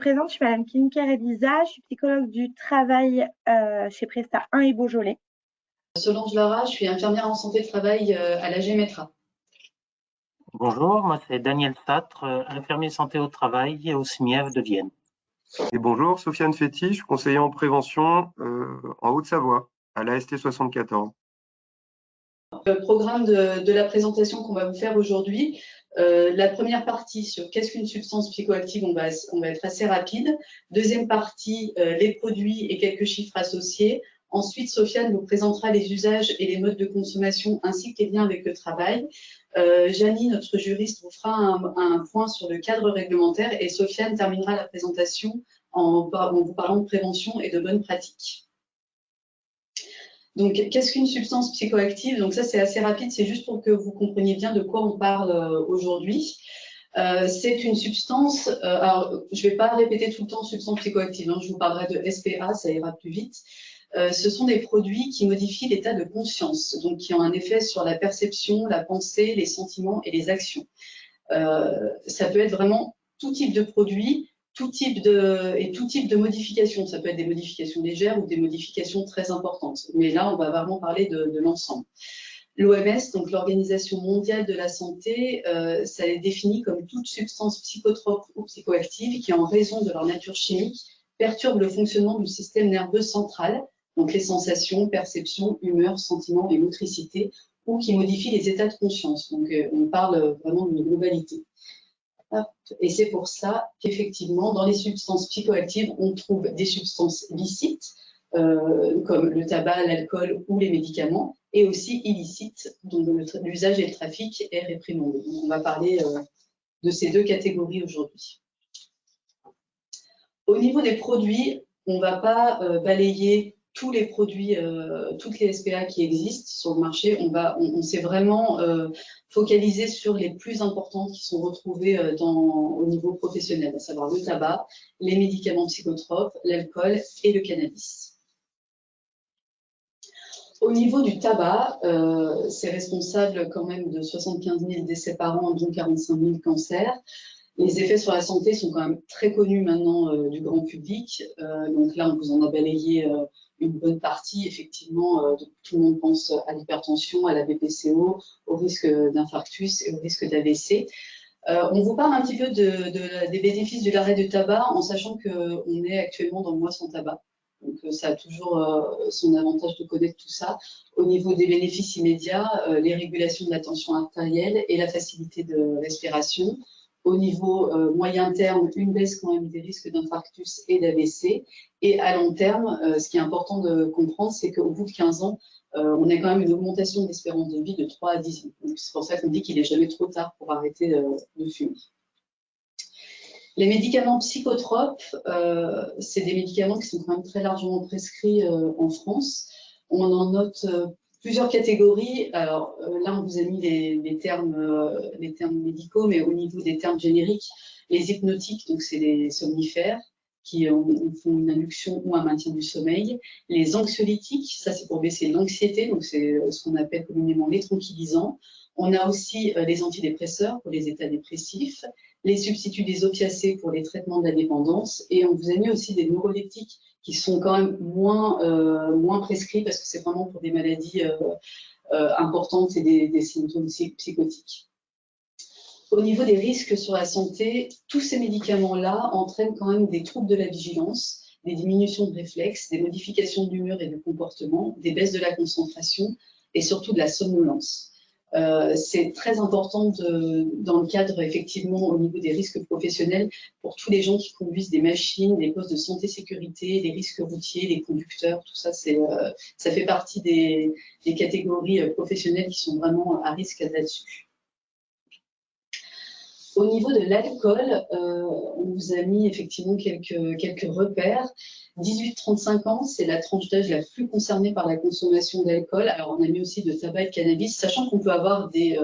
Présente, je suis Madame Kinker-Elisa, je suis psychologue du travail chez Presta 1 et Beaujolais. Solange Lara, je suis infirmière en santé de travail à la GEMETRA. Bonjour, moi c'est Daniel Satre, infirmier santé au travail au SMIEF de Vienne. Et bonjour, Sofiane Fetti, je suis conseiller en prévention en Haute-Savoie, à l'AST 74. Le programme de la présentation qu'on va vous faire aujourd'hui, la première partie sur qu'est-ce qu'une substance psychoactive, on va être assez rapide. Deuxième partie, les produits et quelques chiffres associés. Ensuite, Sofiane vous présentera les usages et les modes de consommation ainsi que les liens avec le travail. Janie, notre juriste, vous fera un point sur le cadre réglementaire et Sofiane terminera la présentation en vous parlant de prévention et de bonnes pratiques. Donc, qu'est-ce qu'une substance psychoactive? Donc ça, c'est assez rapide, c'est juste pour que vous compreniez bien de quoi on parle aujourd'hui. C'est une substance, alors je ne vais pas répéter tout le temps substance psychoactive, hein, je vous parlerai de SPA, ça ira plus vite. Ce sont des produits qui modifient l'état de conscience, donc qui ont un effet sur la perception, la pensée, les sentiments et les actions. Ça peut être vraiment tout type de produit, tout type de modifications. Ça peut être des modifications légères ou des modifications très importantes. Mais là, on va vraiment parler de l'ensemble. L'OMS, donc l'Organisation mondiale de la santé, ça les définit comme toute substance psychotrope ou psychoactive qui, en raison de leur nature chimique, perturbe le fonctionnement du système nerveux central, donc les sensations, perceptions, humeurs, sentiments et motricité, ou qui modifie les états de conscience. Donc, on parle vraiment d'une globalité. Et c'est pour ça qu'effectivement, dans les substances psychoactives, on trouve des substances licites, comme le tabac, l'alcool ou les médicaments, et aussi illicites, dont l'usage et le trafic est réprimandé. Donc, on va parler de ces deux catégories aujourd'hui. Au niveau des produits, on ne va pas balayer tous les produits, toutes les SPA qui existent sur le marché. On s'est vraiment focalisé sur les plus importantes qui sont retrouvées au niveau professionnel, à savoir le tabac, les médicaments psychotropes, l'alcool et le cannabis. Au niveau du tabac, c'est responsable quand même de 75 000 décès par an, dont 45 000 cancers. Les effets sur la santé sont quand même très connus maintenant du grand public. Donc là, on vous en a balayé une bonne partie. Effectivement, tout le monde pense à l'hypertension, à la BPCO, au risque d'infarctus et au risque d'AVC. On vous parle un petit peu des bénéfices de l'arrêt du tabac en sachant qu'on est actuellement dans le mois sans tabac. Donc ça a toujours son avantage de connaître tout ça. Au niveau des bénéfices immédiats, les régulations de la tension artérielle et la facilité de respiration. Au niveau moyen terme, une baisse quand même des risques d'infarctus et d'AVC. Et à long terme, ce qui est important de comprendre, c'est qu'au bout de 15 ans, on a quand même une augmentation de l'espérance de vie de 3 à 10 ans. C'est pour ça qu'on dit qu'il n'est jamais trop tard pour arrêter de fumer. Les médicaments psychotropes, c'est des médicaments qui sont quand même très largement prescrits en France. On en note plusieurs catégories. Alors là, on vous a mis les termes médicaux, mais au niveau des termes génériques, les hypnotiques, donc c'est les somnifères qui font une induction ou un maintien du sommeil. Les anxiolytiques, ça c'est pour baisser l'anxiété, donc c'est ce qu'on appelle communément les tranquillisants. On a aussi les antidépresseurs pour les états dépressifs, les substituts des opiacés pour les traitements de la dépendance, et on vous a mis aussi des neuroleptiques qui sont quand même moins prescrits parce que c'est vraiment pour des maladies importantes et des symptômes psychotiques. Au niveau des risques sur la santé, tous ces médicaments-là entraînent quand même des troubles de la vigilance, des diminutions de réflexes, des modifications d'humeur et de comportement, des baisses de la concentration et surtout de la somnolence. C'est très important dans le cadre, effectivement, au niveau des risques professionnels, pour tous les gens qui conduisent des machines, des postes de santé-sécurité, les risques routiers, les conducteurs, tout ça, ça fait partie des catégories professionnelles qui sont vraiment à risque là-dessus. Au niveau de l'alcool, on vous a mis effectivement quelques repères. 18-35 ans, c'est la tranche d'âge la plus concernée par la consommation d'alcool. Alors, on a mis aussi de tabac et de cannabis, sachant qu'on peut avoir des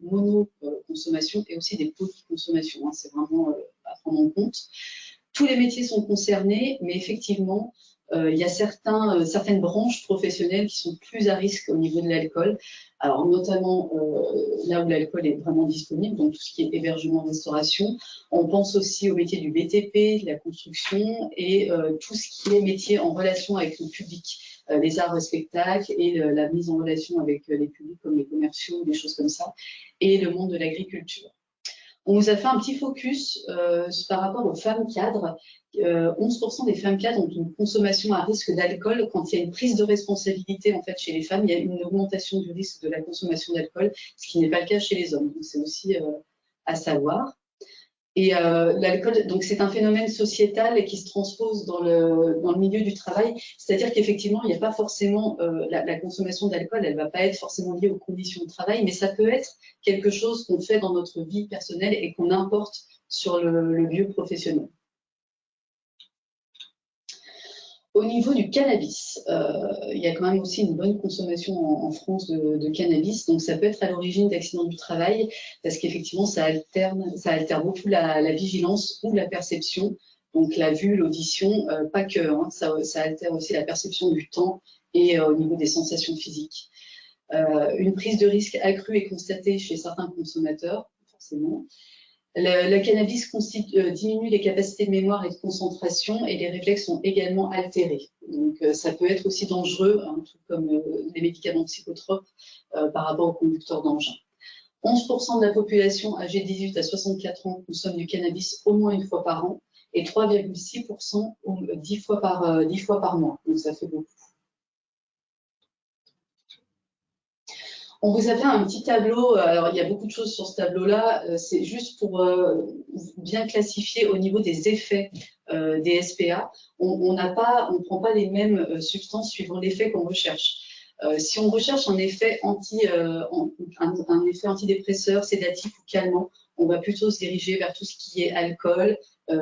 mono-consommations et aussi des polyconsommations. Hein, c'est vraiment à prendre en compte. Tous les métiers sont concernés, mais effectivement, il y a certaines branches professionnelles qui sont plus à risque au niveau de l'alcool. Alors, notamment là où l'alcool est vraiment disponible, donc tout ce qui est hébergement, restauration. On pense aussi au métier du BTP, de la construction et tout ce qui est métier en relation avec le public, les arts et spectacles et la mise en relation avec les publics comme les commerciaux, des choses comme ça, et le monde de l'agriculture. On vous a fait un petit focus par rapport aux femmes cadres. 11% des femmes cadres ont une consommation à risque d'alcool. Quand il y a une prise de responsabilité en fait, chez les femmes, il y a une augmentation du risque de la consommation d'alcool, ce qui n'est pas le cas chez les hommes. Donc, c'est aussi à savoir. Et l'alcool, donc c'est un phénomène sociétal et qui se transpose dans le milieu du travail. C'est-à-dire qu'effectivement, il n'y a pas forcément la consommation d'alcool, elle ne va pas être forcément liée aux conditions de travail, mais ça peut être quelque chose qu'on fait dans notre vie personnelle et qu'on importe sur le lieu professionnel. Au niveau du cannabis, il y a quand même aussi une bonne consommation en France de cannabis. Donc, ça peut être à l'origine d'accidents du travail parce qu'effectivement, ça altère beaucoup la vigilance ou la perception. Donc, la vue, l'audition, pas que, hein, ça altère aussi la perception du temps et au niveau des sensations physiques. Une prise de risque accrue est constatée chez certains consommateurs, forcément. Le cannabis diminue les capacités de mémoire et de concentration et les réflexes sont également altérés. Donc, ça peut être aussi dangereux, hein, tout comme les médicaments psychotropes par rapport aux conducteurs d'engins. 11% de la population âgée de 18 à 64 ans consomme du cannabis au moins une fois par an et 3,6% 10 fois par mois. Donc, ça fait beaucoup. On vous a fait un petit tableau, alors il y a beaucoup de choses sur ce tableau-là, c'est juste pour bien classifier au niveau des effets des SPA. On ne prend pas les mêmes substances suivant l'effet qu'on recherche. Si on recherche un effet antidépresseur, sédatif ou calmant, on va plutôt se diriger vers tout ce qui est alcool,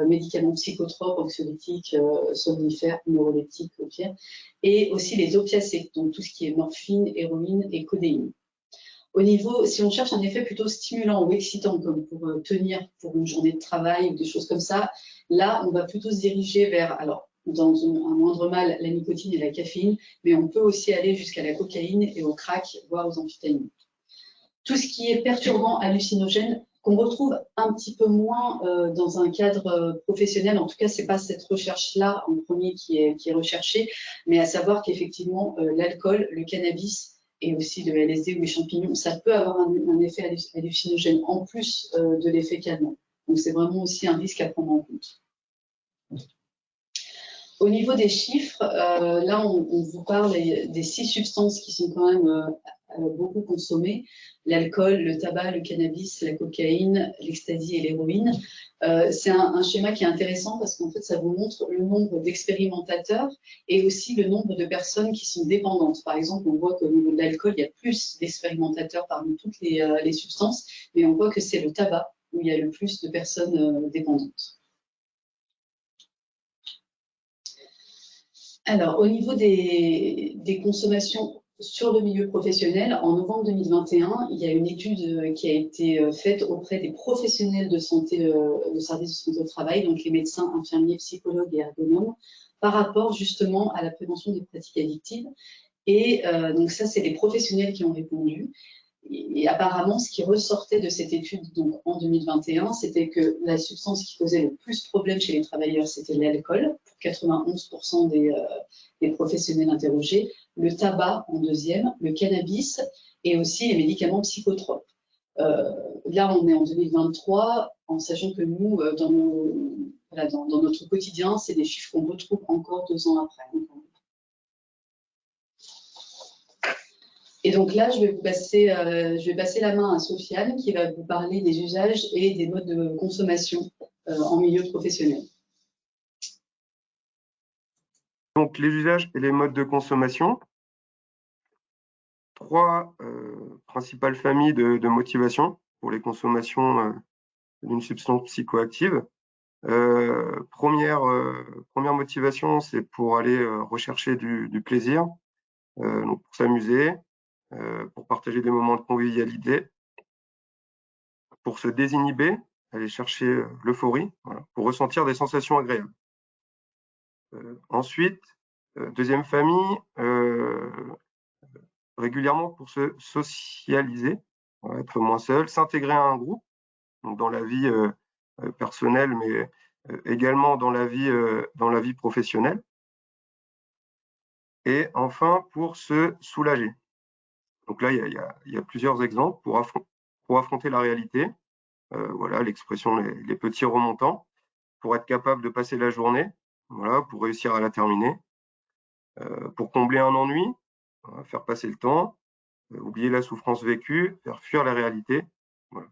médicaments psychotropes, anxiolytiques, somnifères, neuroleptiques au pire, et aussi les opiacés, donc tout ce qui est morphine, héroïne et codéine. Au niveau, si on cherche un effet plutôt stimulant ou excitant, comme pour tenir pour une journée de travail ou des choses comme ça, là, on va plutôt se diriger vers, alors, dans un moindre mal, la nicotine et la caféine, mais on peut aussi aller jusqu'à la cocaïne et au crack, voire aux amphétamines. Tout ce qui est perturbant, hallucinogène, qu'on retrouve un petit peu moins dans un cadre professionnel, en tout cas, ce n'est pas cette recherche-là en premier qui est recherchée, mais à savoir qu'effectivement, l'alcool, le cannabis, et aussi le LSD ou les champignons, ça peut avoir un effet hallucinogène en plus de l'effet calmant. Donc, c'est vraiment aussi un risque à prendre en compte. Au niveau des chiffres, là, on vous parle des 6 substances qui sont quand même beaucoup consommées. L'alcool, le tabac, le cannabis, la cocaïne, l'ecstasy et l'héroïne. C'est un schéma qui est intéressant parce qu'en fait, ça vous montre le nombre d'expérimentateurs et aussi le nombre de personnes qui sont dépendantes. Par exemple, on voit qu'au niveau de l'alcool, il y a plus d'expérimentateurs parmi toutes les substances, mais on voit que c'est le tabac où il y a le plus de personnes dépendantes. Alors, au niveau des consommations sur le milieu professionnel, en novembre 2021, il y a une étude qui a été faite auprès des professionnels de santé, de services de santé au travail, donc les médecins, infirmiers, psychologues et ergonomes, par rapport justement à la prévention des pratiques addictives. Et donc ça, c'est les professionnels qui ont répondu. Et apparemment, ce qui ressortait de cette étude donc, en 2021, c'était que la substance qui causait le plus problème chez les travailleurs, c'était l'alcool, pour 91% des professionnels interrogés, le tabac en deuxième, le cannabis et aussi les médicaments psychotropes. Là, on est en 2023, en sachant que nous, dans notre quotidien, c'est des chiffres qu'on retrouve encore 2 ans après. Et donc là, je vais passer la main à Sofiane qui va vous parler des usages et des modes de consommation en milieu professionnel. Donc, les usages et les modes de consommation. 3 principales familles de motivation pour les consommations d'une substance psychoactive. Première motivation, c'est pour aller rechercher du plaisir, donc pour s'amuser, pour partager des moments de convivialité, pour se désinhiber, aller chercher l'euphorie, voilà, pour ressentir des sensations agréables. Ensuite, Deuxième famille, régulièrement pour se socialiser, être moins seul, s'intégrer à un groupe, donc dans la vie personnelle, mais également dans la vie professionnelle. Et enfin, pour se soulager. Donc là, il y a plusieurs exemples pour affronter la réalité. Voilà, l'expression les petits remontants, pour être capable de passer la journée, voilà, pour réussir à la terminer, pour combler un ennui, faire passer le temps, oublier la souffrance vécue, faire fuir la réalité. Voilà.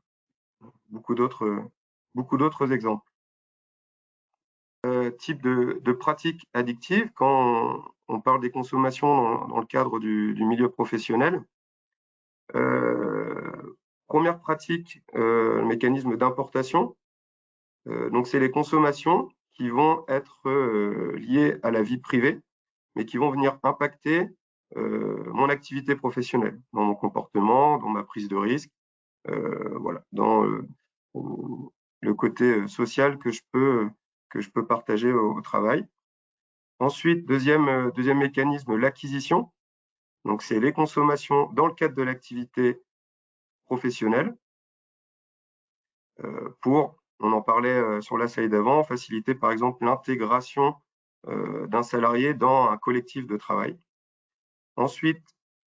Beaucoup d'autres exemples. Type de pratiques addictives, quand on parle des consommations dans le cadre du milieu professionnel. Première pratique, le mécanisme d'importation. Donc, c'est les consommations qui vont être liées à la vie privée, mais qui vont venir impacter mon activité professionnelle, dans mon comportement, dans ma prise de risque, voilà, dans le côté social que je peux partager au travail. Ensuite, deuxième mécanisme, l'acquisition. Donc, c'est les consommations dans le cadre de l'activité professionnelle pour, on en parlait sur la slide d'avant, faciliter par exemple l'intégration d'un salarié dans un collectif de travail. Ensuite,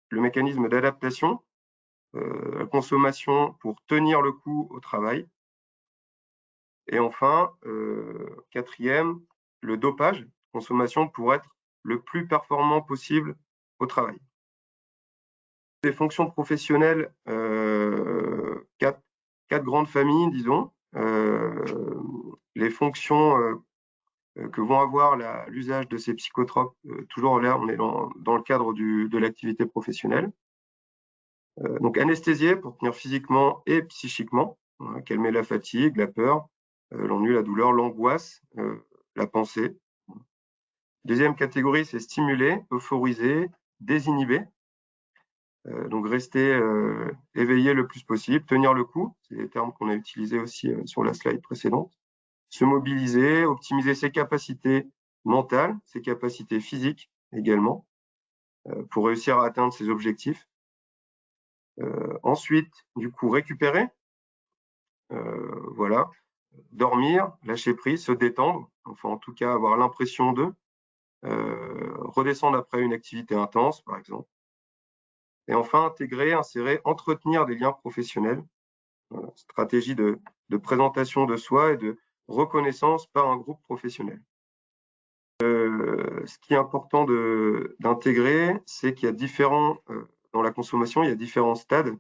le mécanisme d'adaptation, la consommation pour tenir le coup au travail. Et enfin, quatrième, le dopage, consommation pour être le plus performant possible au travail. Les fonctions professionnelles, quatre grandes familles, disons. Les fonctions que vont avoir l'usage de ces psychotropes, toujours là, on est dans le cadre de l'activité professionnelle. Donc anesthésier pour tenir physiquement et psychiquement, calmer la fatigue, la peur, l'ennui, la douleur, l'angoisse, la pensée. Deuxième catégorie, c'est stimuler, euphoriser, désinhiber. Donc rester éveillé le plus possible, tenir le coup, c'est des termes qu'on a utilisés aussi sur la slide précédente. Se mobiliser, optimiser ses capacités mentales, ses capacités physiques également, pour réussir à atteindre ses objectifs. Ensuite, du coup, récupérer, voilà, dormir, lâcher prise, se détendre, enfin en tout cas avoir l'impression de redescendre après une activité intense, par exemple. Et enfin, intégrer, insérer, entretenir des liens professionnels, stratégie de présentation de soi et de reconnaissance par un groupe professionnel. Ce qui est important d'intégrer, c'est qu'il y a dans la consommation, il y a différents stades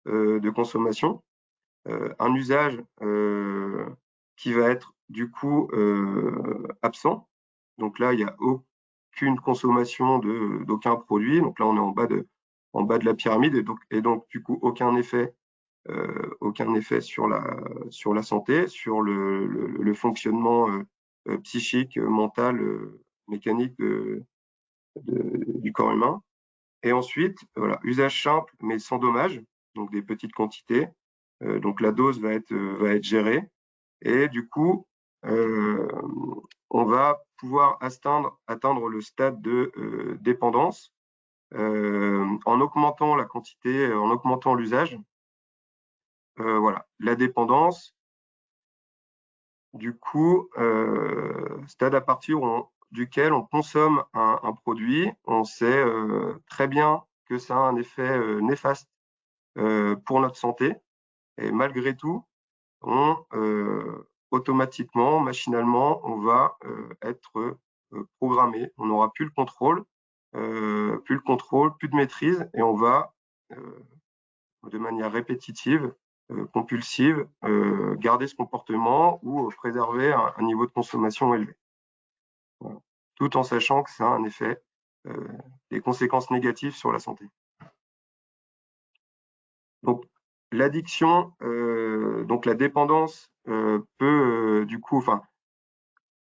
de consommation. Un usage qui va être du coup absent. Donc là, il n'y a aucune consommation d'aucun produit. Donc là, on est en bas de la pyramide et donc du coup, aucun effet sur la santé, sur le fonctionnement psychique, mental, mécanique du corps humain. Et ensuite, voilà, usage simple mais sans dommage, donc des petites quantités. Donc la dose va être gérée et du coup, on va pouvoir atteindre le stade de dépendance en augmentant la quantité, en augmentant l'usage. Voilà, la dépendance, du coup, stade à partir duquel on consomme un produit, on sait très bien que ça a un effet néfaste pour notre santé, et malgré tout, automatiquement, machinalement, on va être programmé. On n'aura plus le contrôle, plus de maîtrise, et on va, de manière répétitive, compulsive, garder ce comportement ou préserver un niveau de consommation élevé. Voilà. Tout en sachant que ça a un effet, des conséquences négatives sur la santé. Donc, l'addiction, donc la dépendance peut du coup,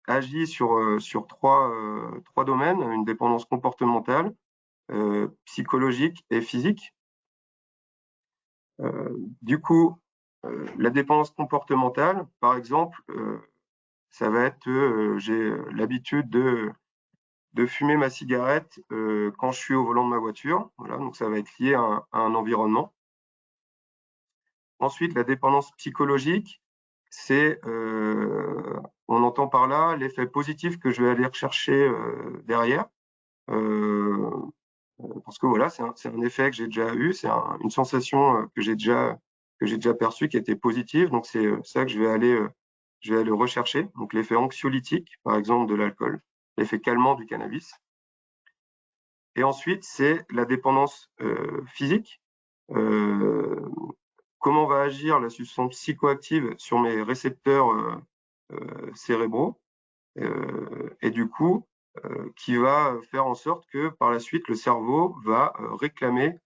agit sur trois domaines, une dépendance comportementale, psychologique et physique. Du coup, la dépendance comportementale, par exemple, ça va être j'ai l'habitude de de fumer ma cigarette quand je suis au volant de ma voiture. Voilà, donc ça va être lié à un environnement. Ensuite, la dépendance psychologique, c'est, on entend par là l'effet positif que je vais aller rechercher derrière. Parce que voilà, c'est un effet que j'ai déjà eu, c'est une sensation que j'ai déjà perçue qui était positive. Donc c'est ça que je vais aller rechercher. Donc l'effet anxiolytique, par exemple, de l'alcool, l'effet calmant du cannabis. Et ensuite, c'est la dépendance physique. Comment va agir la substance psychoactive sur mes récepteurs cérébraux et du coup, qui va faire en sorte que par la suite, le cerveau va réclamer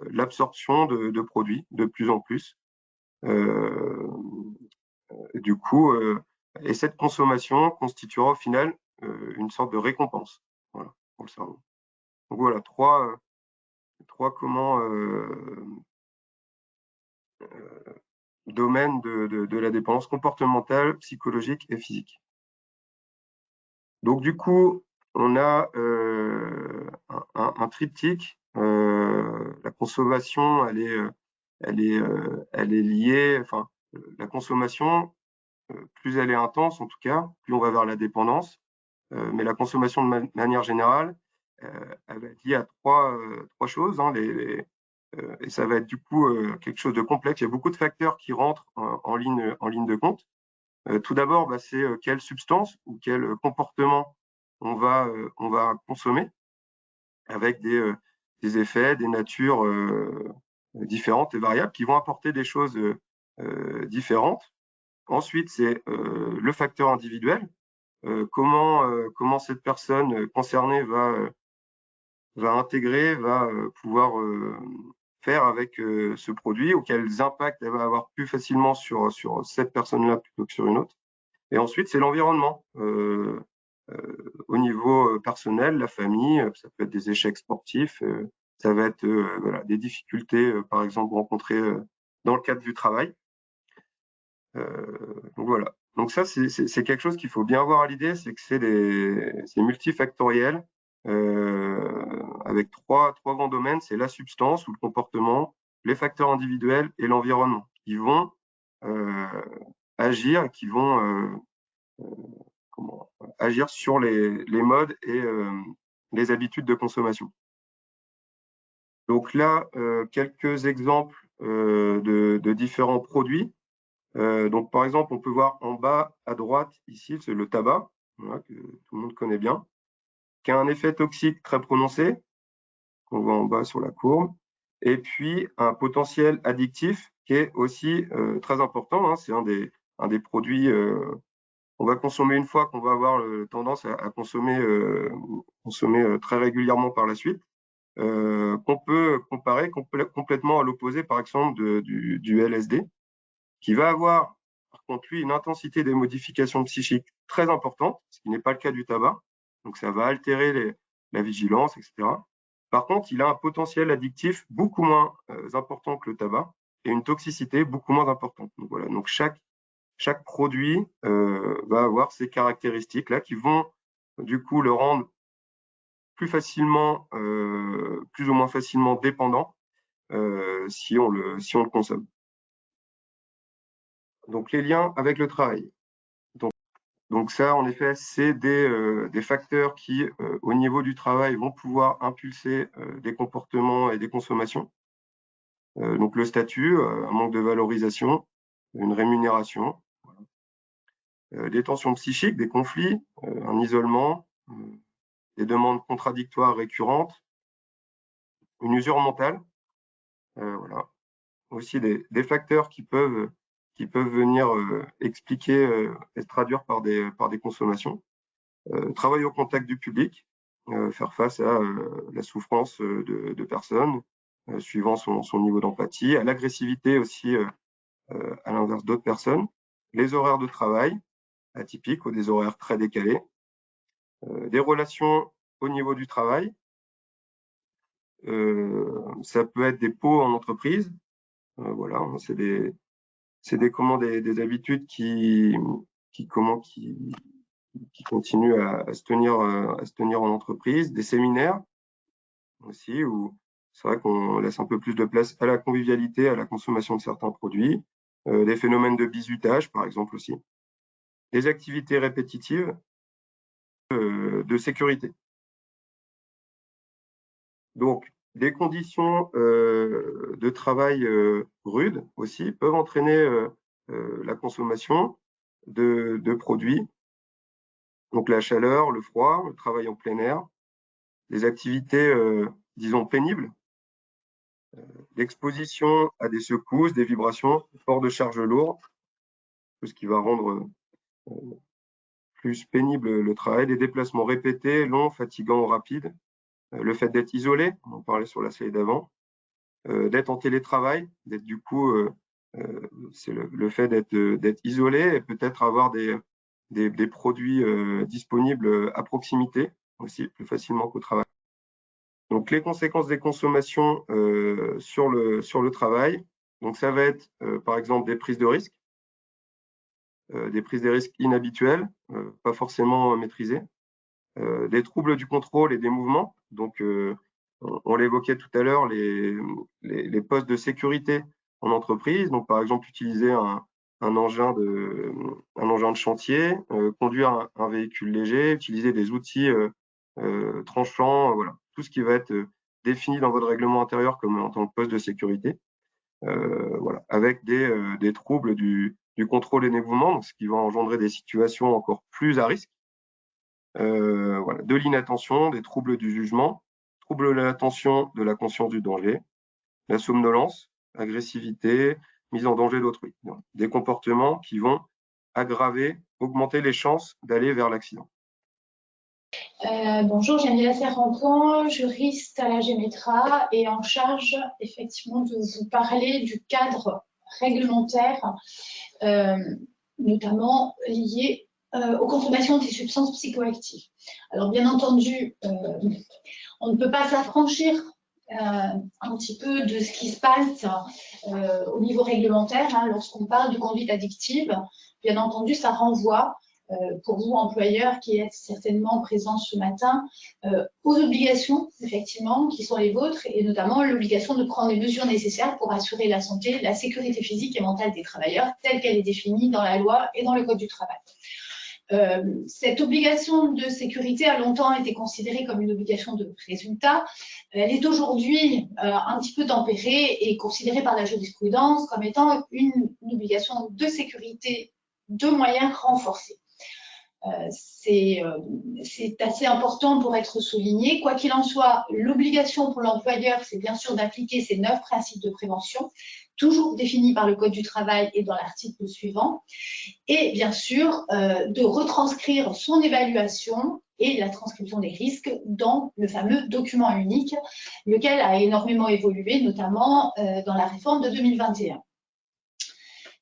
l'absorption de produits de plus en plus. Du coup, et cette consommation constituera au final une sorte de récompense, voilà, pour le cerveau. Donc voilà, trois domaines de la dépendance comportementale, psychologique et physique. Donc du coup, on a un triptyque. La consommation, elle est liée. Enfin, la consommation, plus elle est intense, en tout cas, plus on va vers la dépendance. Mais la consommation de manière générale, elle va être liée à trois choses. Hein, et ça va être du coup quelque chose de complexe. Il y a beaucoup de facteurs qui rentrent en ligne de compte. Tout d'abord, bah, c'est quelle substance ou quel comportement on va consommer avec des effets, des natures différentes et variables qui vont apporter des choses différentes. Ensuite, c'est le facteur individuel. Comment cette personne concernée va intégrer, va pouvoir faire avec ce produit, ou quels impacts elle va avoir plus facilement sur cette personne-là plutôt que sur une autre. Et ensuite, c'est l'environnement. Au niveau personnel, la famille, ça peut être des échecs sportifs, ça va être voilà, des difficultés, par exemple, rencontrées dans le cadre du travail. Donc voilà. Donc ça, c'est quelque chose qu'il faut bien avoir à l'idée, c'est que c'est multifactoriel, avec trois grands domaines, c'est la substance ou le comportement, les facteurs individuels et l'environnement, qui vont agir et qui vont agir sur les modes et les habitudes de consommation. Donc là, quelques exemples de différents produits. Donc par exemple, on peut voir en bas à droite ici, c'est le tabac, voilà, que tout le monde connaît bien, qui a un effet toxique très prononcé, qu'on voit en bas sur la courbe, et puis un potentiel addictif qui est aussi très important. Hein, c'est un des produits on va consommer une fois, qu'on va avoir tendance à consommer très régulièrement par la suite, qu'on peut comparer complètement à l'opposé, par exemple, du LSD, qui va avoir, par contre, lui, une intensité des modifications psychiques très importante, ce qui n'est pas le cas du tabac. Donc, ça va altérer la vigilance, etc. Par contre, il a un potentiel addictif beaucoup moins important que le tabac et une toxicité beaucoup moins importante. Donc, voilà. Donc, chaque produit va avoir ces caractéristiques-là qui vont du coup le rendre plus ou moins facilement dépendant si on le consomme. Donc les liens avec le travail. Donc ça, en effet, c'est des facteurs qui, au niveau du travail, vont pouvoir impulser des comportements et des consommations. Donc le statut, un manque de valorisation, une rémunération, des tensions psychiques, des conflits, un isolement, des demandes contradictoires récurrentes, une usure mentale, voilà. Aussi des facteurs qui peuvent venir expliquer et se traduire par des consommations. Travailler au contact du public, faire face à la souffrance de personnes, suivant son niveau d'empathie, à l'agressivité aussi à l'inverse d'autres personnes, les horaires de travail atypiques ou des horaires très décalés, des relations au niveau du travail, ça peut être des pots en entreprise, voilà, c'est des habitudes qui qui continuent à se tenir en entreprise, des séminaires aussi, où c'est vrai qu'on laisse un peu plus de place à la convivialité, à la consommation de certains produits, des phénomènes de bizutage, par exemple aussi, des activités répétitives de sécurité. Donc, des conditions de travail rudes aussi peuvent entraîner la consommation de produits. Donc, la chaleur, le froid, le travail en plein air, des activités, disons, pénibles, l'exposition à des secousses, des vibrations, port de charges lourdes, tout ce qui va rendre plus pénible le travail, des déplacements répétés, longs, fatigants ou rapides, le fait d'être isolé, on en parlait sur la slide d'avant, d'être en télétravail, d'être du coup, c'est le fait d'être isolé et peut-être avoir des produits disponibles à proximité aussi, plus facilement qu'au travail. Donc, les conséquences des consommations sur le travail, donc ça va être par exemple des prises de risques, des risques inhabituelles, pas forcément maîtrisées, des troubles du contrôle et des mouvements. Donc, on l'évoquait tout à l'heure, les postes de sécurité en entreprise. Donc, par exemple, utiliser un engin de chantier, conduire un véhicule léger, utiliser des outils tranchants, voilà, tout ce qui va être défini dans votre règlement intérieur comme en tant que poste de sécurité, voilà, avec des troubles du contrôle et des mouvements, donc ce qui va engendrer des situations encore plus à risque. Voilà, de l'inattention, des troubles du jugement, troubles de l'attention, de la conscience du danger, la somnolence, agressivité, mise en danger d'autrui. Des comportements qui vont aggraver, augmenter les chances d'aller vers l'accident. Bonjour, Geneviève Serrenton, juriste à la Gémetra et en charge effectivement de vous parler du cadre réglementaire, notamment lié aux consommations des substances psychoactives. Alors bien entendu, on ne peut pas s'affranchir un petit peu de ce qui se passe au niveau réglementaire, hein, lorsqu'on parle de conduite addictive. Bien entendu, ça renvoie pour vous, employeurs qui êtes certainement présents ce matin, aux obligations, effectivement, qui sont les vôtres, et notamment l'obligation de prendre les mesures nécessaires pour assurer la santé, la sécurité physique et mentale des travailleurs, telle qu'elle est définie dans la loi et dans le Code du travail. Cette obligation de sécurité a longtemps été considérée comme une obligation de résultat. Elle est aujourd'hui un petit peu tempérée et considérée par la jurisprudence comme étant une obligation de sécurité de moyens renforcés. C'est assez important pour être souligné. Quoi qu'il en soit, l'obligation pour l'employeur, c'est bien sûr d'appliquer ces 9 principes de prévention, toujours définis par le Code du travail et dans l'article suivant, et bien sûr de retranscrire son évaluation et la transcription des risques dans le fameux document unique, lequel a énormément évolué, notamment dans la réforme de 2021.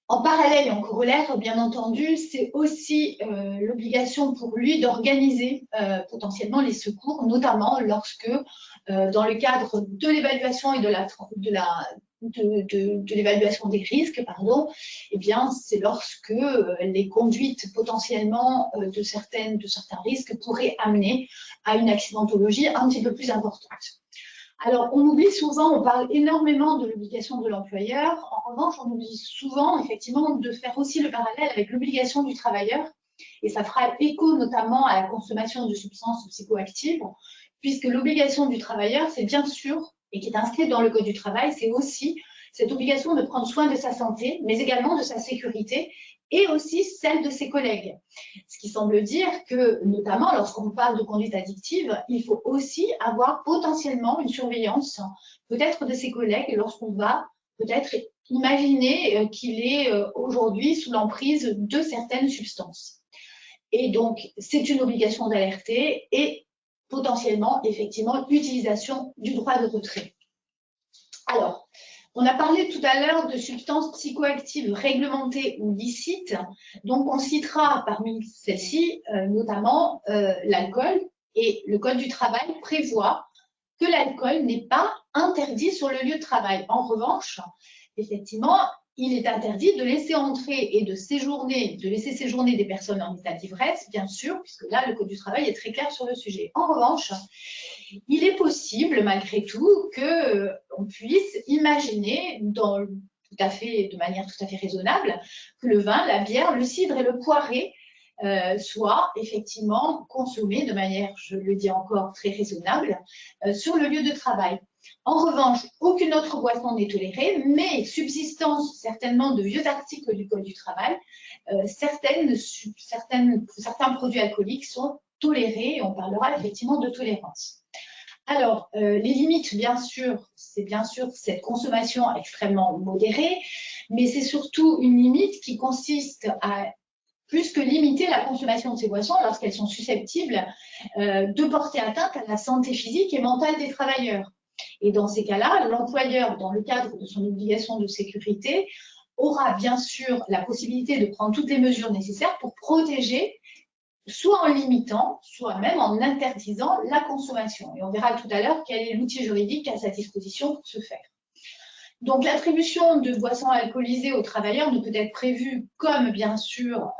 En parallèle et en corollaire, bien entendu, c'est aussi l'obligation pour lui d'organiser potentiellement les secours, notamment lorsque, dans le cadre de l'évaluation et de l'évaluation des risques, pardon, eh bien, c'est lorsque les conduites potentiellement de certains risques pourraient amener à une accidentologie un petit peu plus importante. Alors, on oublie souvent, on parle énormément de l'obligation de l'employeur. En revanche, on oublie souvent, effectivement, de faire aussi le parallèle avec l'obligation du travailleur. Et ça fera écho notamment à la consommation de substances psychoactives, puisque l'obligation du travailleur, c'est bien sûr, et qui est inscrite dans le Code du travail, c'est aussi cette obligation de prendre soin de sa santé, mais également de sa sécurité, et aussi celle de ses collègues. Ce qui semble dire que, notamment lorsqu'on parle de conduite addictive, il faut aussi avoir potentiellement une surveillance, peut-être de ses collègues, lorsqu'on va peut-être imaginer qu'il est aujourd'hui sous l'emprise de certaines substances. Et donc, c'est une obligation d'alerter et potentiellement, effectivement, l'utilisation du droit de retrait. Alors, on a parlé tout à l'heure de substances psychoactives réglementées ou licites, donc on citera parmi celles-ci notamment l'alcool, et le Code du travail prévoit que l'alcool n'est pas interdit sur le lieu de travail. En revanche, effectivement, il est interdit de laisser entrer et de laisser séjourner des personnes en état d'ivresse, bien sûr, puisque là, le Code du travail est très clair sur le sujet. En revanche, il est possible, malgré tout, qu'on puisse imaginer, de manière tout à fait raisonnable, que le vin, la bière, le cidre et le poiré soient effectivement consommés de manière, je le dis encore, très raisonnable sur le lieu de travail. En revanche, aucune autre boisson n'est tolérée, mais subsistant certainement de vieux articles du Code du travail, certains produits alcooliques sont tolérés et on parlera effectivement de tolérance. Alors, les limites, bien sûr, c'est bien sûr cette consommation extrêmement modérée, mais c'est surtout une limite qui consiste à plus que limiter la consommation de ces boissons lorsqu'elles sont susceptibles de porter atteinte à la santé physique et mentale des travailleurs. Et dans ces cas-là, l'employeur, dans le cadre de son obligation de sécurité, aura bien sûr la possibilité de prendre toutes les mesures nécessaires pour protéger, soit en limitant, soit même en interdisant la consommation. Et on verra tout à l'heure quel est l'outil juridique à sa disposition pour ce faire. Donc, l'attribution de boissons alcoolisées aux travailleurs ne peut être prévue comme, bien sûr,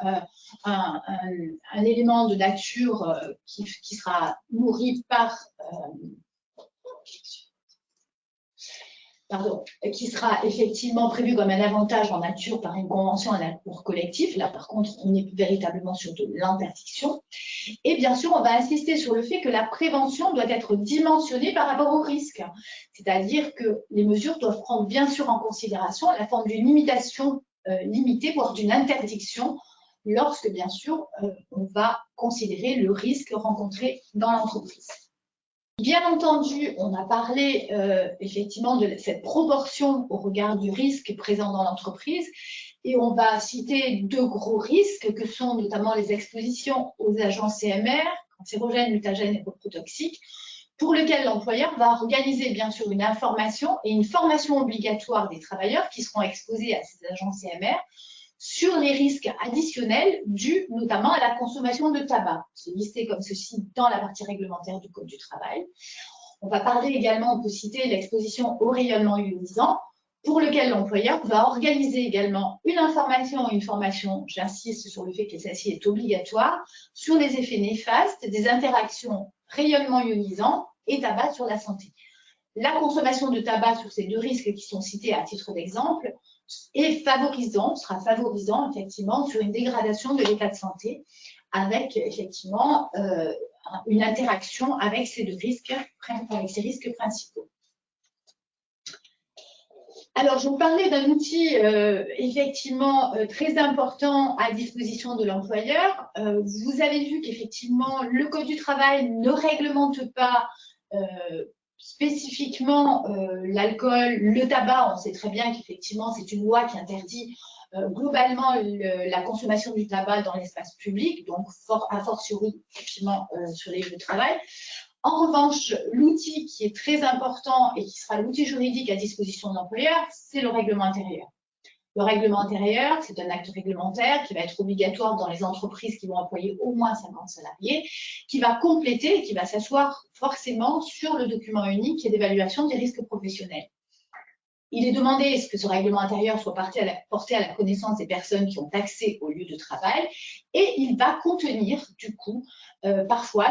un élément de nature qui sera nourri par... qui sera effectivement prévu comme un avantage en nature par une convention à accord collectif. Là, par contre, on est véritablement sur de l'interdiction. Et bien sûr, on va insister sur le fait que la prévention doit être dimensionnée par rapport au risque. C'est-à-dire que les mesures doivent prendre bien sûr en considération la forme d'une limitation limitée, voire d'une interdiction, lorsque, bien sûr, on va considérer le risque rencontré dans l'entreprise. Bien entendu, on a parlé effectivement de cette proportion au regard du risque présent dans l'entreprise et on va citer deux gros risques que sont notamment les expositions aux agents CMR, cancérogènes, mutagènes et reprotoxiques, pour lesquels l'employeur va organiser bien sûr une information et une formation obligatoire des travailleurs qui seront exposés à ces agents CMR sur les risques additionnels dus notamment à la consommation de tabac. C'est listé comme ceci dans la partie réglementaire du Code du travail. On va parler également, on peut citer l'exposition au rayonnement ionisant, pour lequel l'employeur va organiser également une information et une formation, j'insiste sur le fait que celle-ci est obligatoire, sur les effets néfastes des interactions rayonnement ionisant et tabac sur la santé. La consommation de tabac sur ces deux risques qui sont cités à titre d'exemple sera favorisant effectivement sur une dégradation de l'état de santé avec effectivement une interaction avec ces risques principaux. Alors, je vous parlais d'un outil effectivement très important à disposition de l'employeur. Vous avez vu qu'effectivement, le Code du travail ne réglemente pas spécifiquement l'alcool, le tabac. On sait très bien qu'effectivement, c'est une loi qui interdit globalement la consommation du tabac dans l'espace public, donc a fortiori effectivement sur les lieux de travail. En revanche, l'outil qui est très important et qui sera l'outil juridique à disposition de l'employeur, c'est le règlement intérieur. Le règlement intérieur, c'est un acte réglementaire qui va être obligatoire dans les entreprises qui vont employer au moins 50 salariés, qui va compléter et qui va s'asseoir forcément sur le document unique d'évaluation des risques professionnels. Il est demandé que ce règlement intérieur soit porté à la connaissance des personnes qui ont accès au lieu de travail et il va contenir du coup parfois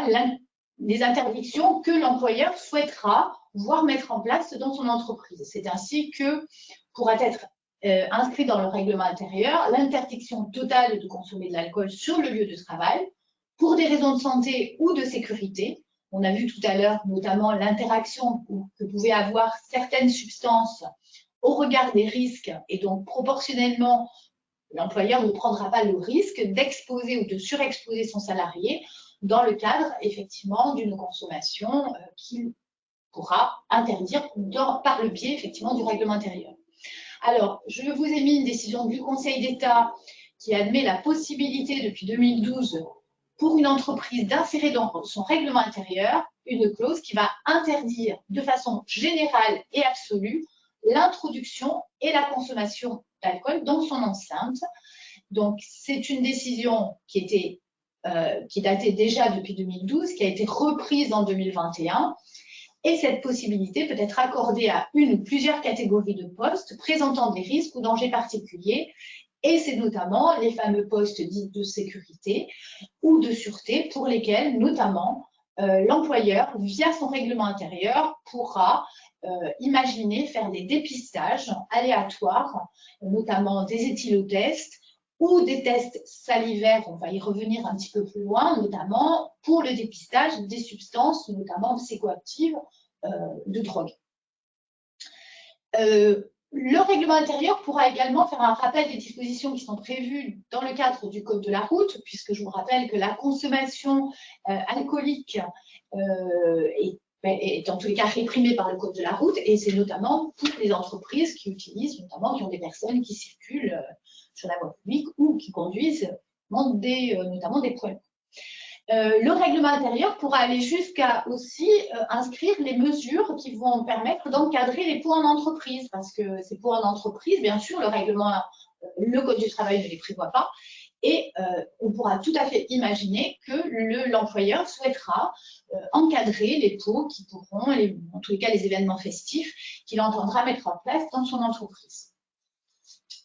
les interdictions que l'employeur souhaitera voir mettre en place dans son entreprise. C'est ainsi que pourra être inscrit dans le règlement intérieur l'interdiction totale de consommer de l'alcool sur le lieu de travail pour des raisons de santé ou de sécurité. On a vu tout à l'heure notamment l'interaction que pouvaient avoir certaines substances au regard des risques et donc proportionnellement, l'employeur ne prendra pas le risque d'exposer ou de surexposer son salarié dans le cadre effectivement d'une consommation qu'il pourra interdire par le biais effectivement du règlement intérieur. Alors, je vous ai mis une décision du Conseil d'État qui admet la possibilité depuis 2012 pour une entreprise d'insérer dans son règlement intérieur une clause qui va interdire de façon générale et absolue l'introduction et la consommation d'alcool dans son enceinte. Donc, c'est une décision qui datait déjà depuis 2012, qui a été reprise en 2021 Et cette possibilité peut être accordée à une ou plusieurs catégories de postes présentant des risques ou dangers particuliers. Et c'est notamment les fameux postes dits de sécurité ou de sûreté pour lesquels, notamment, l'employeur, via son règlement intérieur, pourra imaginer faire des dépistages aléatoires, notamment des éthylotests ou des tests salivaires, on va y revenir un petit peu plus loin, notamment pour le dépistage des substances, notamment psychoactives, de drogue. Le règlement intérieur pourra également faire un rappel des dispositions qui sont prévues dans le cadre du Code de la route, puisque je vous rappelle que la consommation alcoolique est en tous les cas réprimée par le Code de la route, et c'est notamment pour les entreprises qui utilisent, notamment qui ont des personnes qui circulent sur la voie publique ou qui conduisent notamment des poids lourds. Le règlement intérieur pourra aller jusqu'à aussi inscrire les mesures qui vont permettre d'encadrer les pots en entreprise, parce que ces pots en entreprise, bien sûr, le Code du travail ne les prévoit pas, et on pourra tout à fait imaginer que l'employeur souhaitera encadrer les pots qui pourront, en tous les cas les événements festifs, qu'il entendra mettre en place dans son entreprise.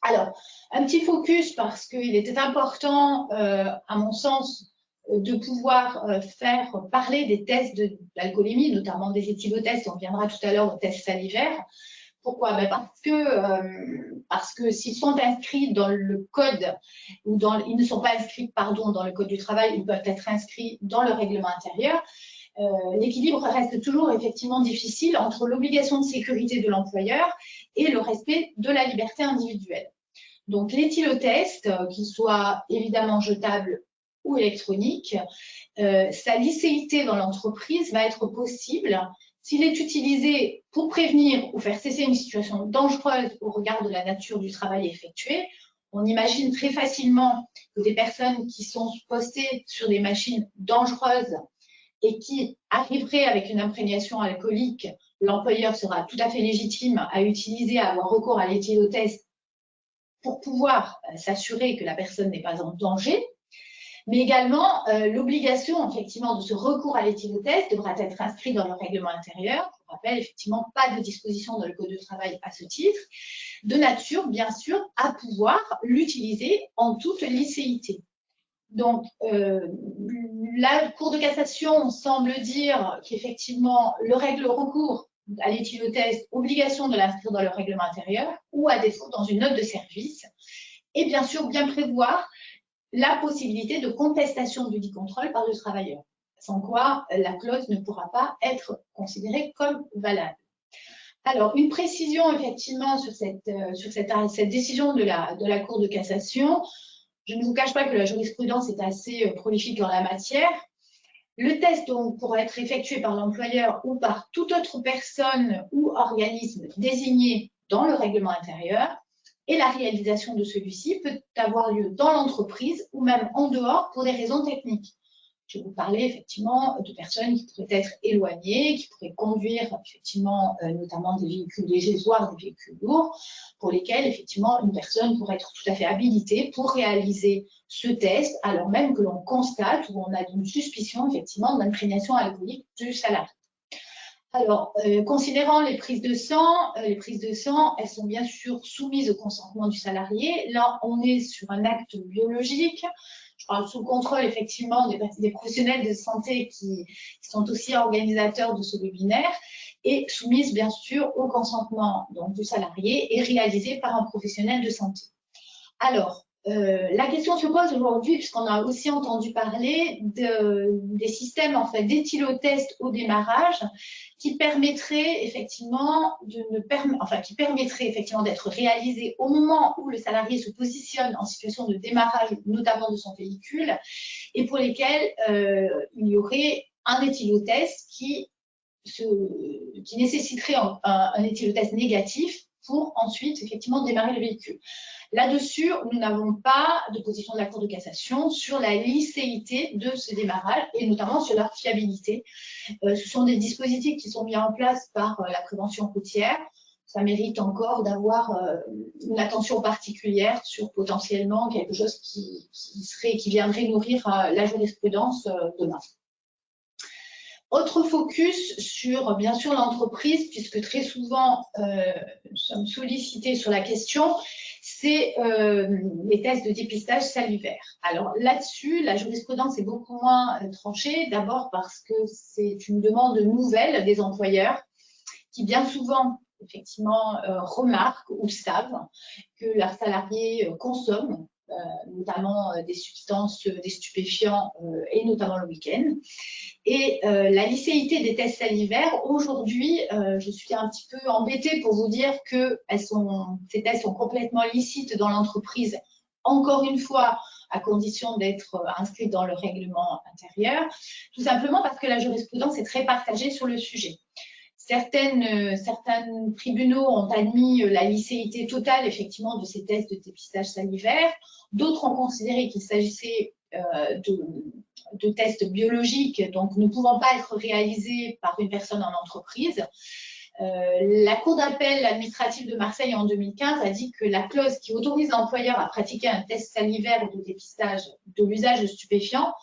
Alors, un petit focus, parce qu'il était important, à mon sens, de pouvoir faire parler des tests d'alcoolémie, notamment des éthylotests, on reviendra tout à l'heure aux tests salivaires. Pourquoi? Parce que s'ils sont inscrits dans le code, ou ils ne sont pas inscrits, pardon, dans le Code du travail, ils peuvent être inscrits dans le règlement intérieur. L'équilibre reste toujours effectivement difficile entre l'obligation de sécurité de l'employeur et le respect de la liberté individuelle. Donc l'éthylotest, qu'il soit évidemment jetable ou électronique, sa licéité dans l'entreprise va être possible s'il est utilisé pour prévenir ou faire cesser une situation dangereuse au regard de la nature du travail effectué. On imagine très facilement que des personnes qui sont postées sur des machines dangereuses et qui arriveraient avec une imprégnation alcoolique, l'employeur sera tout à fait légitime à utiliser, à avoir recours à l'éthylotest pour pouvoir s'assurer que la personne n'est pas en danger. Mais également, l'obligation effectivement de ce recours à l'éthylotest devra être inscrite dans le règlement intérieur. Je rappelle effectivement pas de disposition dans le Code du travail à ce titre, de nature bien sûr à pouvoir l'utiliser en toute licéité. Donc, la Cour de cassation semble dire qu'effectivement le recours à l'éthylotest, obligation de l'inscrire dans le règlement intérieur ou à défaut dans une note de service, et bien sûr bien prévoir la possibilité de contestation du dit contrôle par le travailleur, sans quoi la clause ne pourra pas être considérée comme valable. Alors, une précision effectivement sur cette décision de la Cour de cassation. Je ne vous cache pas que la jurisprudence est assez prolifique en la matière. Le test donc, pourra être effectué par l'employeur ou par toute autre personne ou organisme désigné dans le règlement intérieur. Et la réalisation de celui-ci peut avoir lieu dans l'entreprise ou même en dehors pour des raisons techniques. Je vais vous parler effectivement de personnes qui pourraient être éloignées, qui pourraient conduire effectivement notamment des véhicules légers, voire des véhicules lourds, pour lesquels effectivement une personne pourrait être tout à fait habilitée pour réaliser ce test, alors même que l'on constate ou on a une suspicion effectivement d'imprégnation alcoolique du salarié. Alors, considérant les prises de sang, elles sont bien sûr soumises au consentement du salarié. Là, on est sur un acte biologique. Je parle sous contrôle, effectivement, des professionnels de santé qui sont aussi organisateurs de ce webinaire et soumises, bien sûr, au consentement donc, du salarié et réalisées par un professionnel de santé. Alors, la question se pose aujourd'hui, puisqu'on a aussi entendu parler des systèmes en fait, d'éthylotest au démarrage qui permettraient effectivement d'être réalisés au moment où le salarié se positionne en situation de démarrage, notamment de son véhicule, et pour lesquels il y aurait un éthylotest qui nécessiterait un éthylotest négatif pour ensuite effectivement démarrer le véhicule. Là-dessus, nous n'avons pas de position de la Cour de cassation sur la licéité de ce démarrage et notamment sur leur fiabilité. Ce sont des dispositifs qui sont mis en place par la prévention routière. Ça mérite encore d'avoir une attention particulière sur potentiellement quelque chose qui viendrait nourrir la jurisprudence demain. Autre focus sur, bien sûr, l'entreprise, puisque très souvent, nous sommes sollicités sur la question, c'est les tests de dépistage salivaire. Alors là-dessus, la jurisprudence est beaucoup moins tranchée, d'abord parce que c'est une demande nouvelle des employeurs qui bien souvent, effectivement, remarquent ou savent que leurs salariés consomment notamment des substances, des stupéfiants et notamment le week-end. Et la licéité des tests salivaires, aujourd'hui, je suis un petit peu embêtée pour vous dire que ces tests sont complètement licites dans l'entreprise, encore une fois, à condition d'être inscrits dans le règlement intérieur, tout simplement parce que la jurisprudence est très partagée sur le sujet. Certains tribunaux ont admis la licéité totale, effectivement, de ces tests de dépistage salivaire. D'autres ont considéré qu'il s'agissait de tests biologiques, donc ne pouvant pas être réalisés par une personne en entreprise. La Cour d'appel administrative de Marseille en 2015 a dit que la clause qui autorise l'employeur à pratiquer un test salivaire de dépistage de l'usage de stupéfiants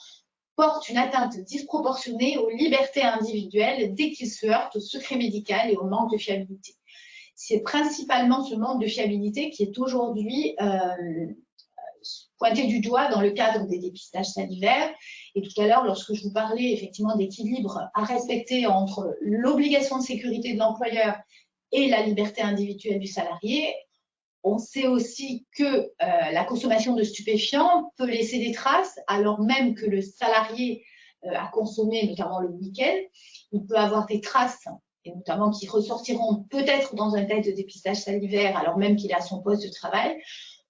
porte une atteinte disproportionnée aux libertés individuelles dès qu'il se heurte au secret médical et au manque de fiabilité. C'est principalement ce manque de fiabilité qui est aujourd'hui pointé du doigt dans le cadre des dépistages salivaires. Et tout à l'heure, lorsque je vous parlais effectivement d'équilibre à respecter entre l'obligation de sécurité de l'employeur et la liberté individuelle du salarié, on sait aussi que la consommation de stupéfiants peut laisser des traces, alors même que le salarié a consommé, notamment le week-end. Il peut avoir des traces, et notamment qui ressortiront peut-être dans un test de dépistage salivaire, alors même qu'il est à son poste de travail.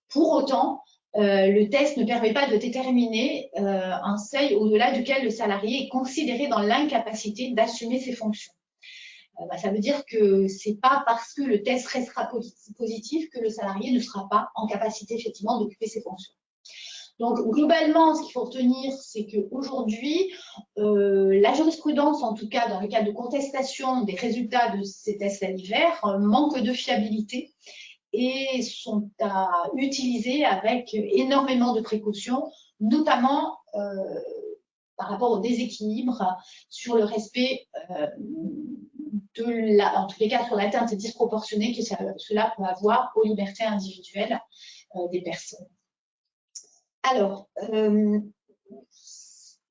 Pour autant, le test ne permet pas de déterminer un seuil au-delà duquel le salarié est considéré dans l'incapacité d'assumer ses fonctions. Ça veut dire que ce n'est pas parce que le test restera positif que le salarié ne sera pas en capacité effectivement d'occuper ses fonctions. Donc globalement, ce qu'il faut retenir, c'est qu'aujourd'hui, la jurisprudence, en tout cas dans le cadre de contestation des résultats de ces tests salivaires, manque de fiabilité et sont à utiliser avec énormément de précautions, notamment par rapport au déséquilibre sur le respect en tous les cas sur l'atteinte disproportionnée que cela peut avoir aux libertés individuelles des personnes. Alors,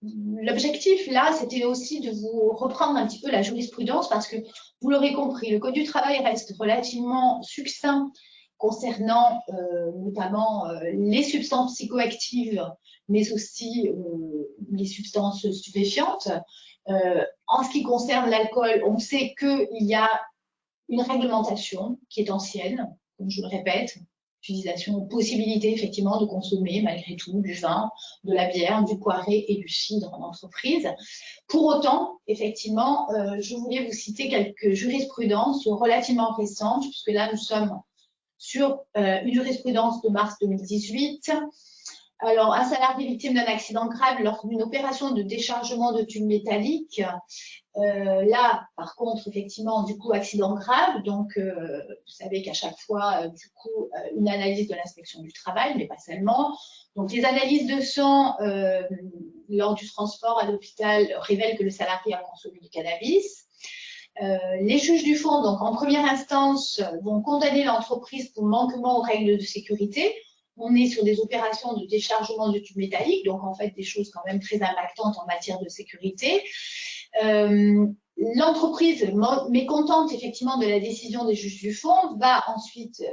l'objectif là, c'était aussi de vous reprendre un petit peu la jurisprudence parce que, vous l'aurez compris, le Code du travail reste relativement succinct concernant notamment les substances psychoactives, mais aussi les substances stupéfiantes. En ce qui concerne l'alcool, on sait qu'il y a une réglementation qui est ancienne, comme je le répète, utilisation, possibilité effectivement de consommer malgré tout du vin, de la bière, du poiré et du cidre en entreprise. Pour autant, effectivement, je voulais vous citer quelques jurisprudences relativement récentes, puisque là nous sommes sur une jurisprudence de mars 2018. Alors, un salarié victime d'un accident grave lors d'une opération de déchargement de tubes métalliques, là, par contre, effectivement, du coup, accident grave, donc vous savez qu'à chaque fois, du coup, une analyse de l'inspection du travail, mais pas seulement. Donc, les analyses de sang lors du transport à l'hôpital révèlent que le salarié a consommé du cannabis. Les juges du fond, donc en première instance, vont condamner l'entreprise pour manquement aux règles de sécurité. On est sur des opérations de déchargement de tubes métalliques, donc en fait des choses quand même très impactantes en matière de sécurité. L'entreprise, mécontente effectivement de la décision des juges du fond, va ensuite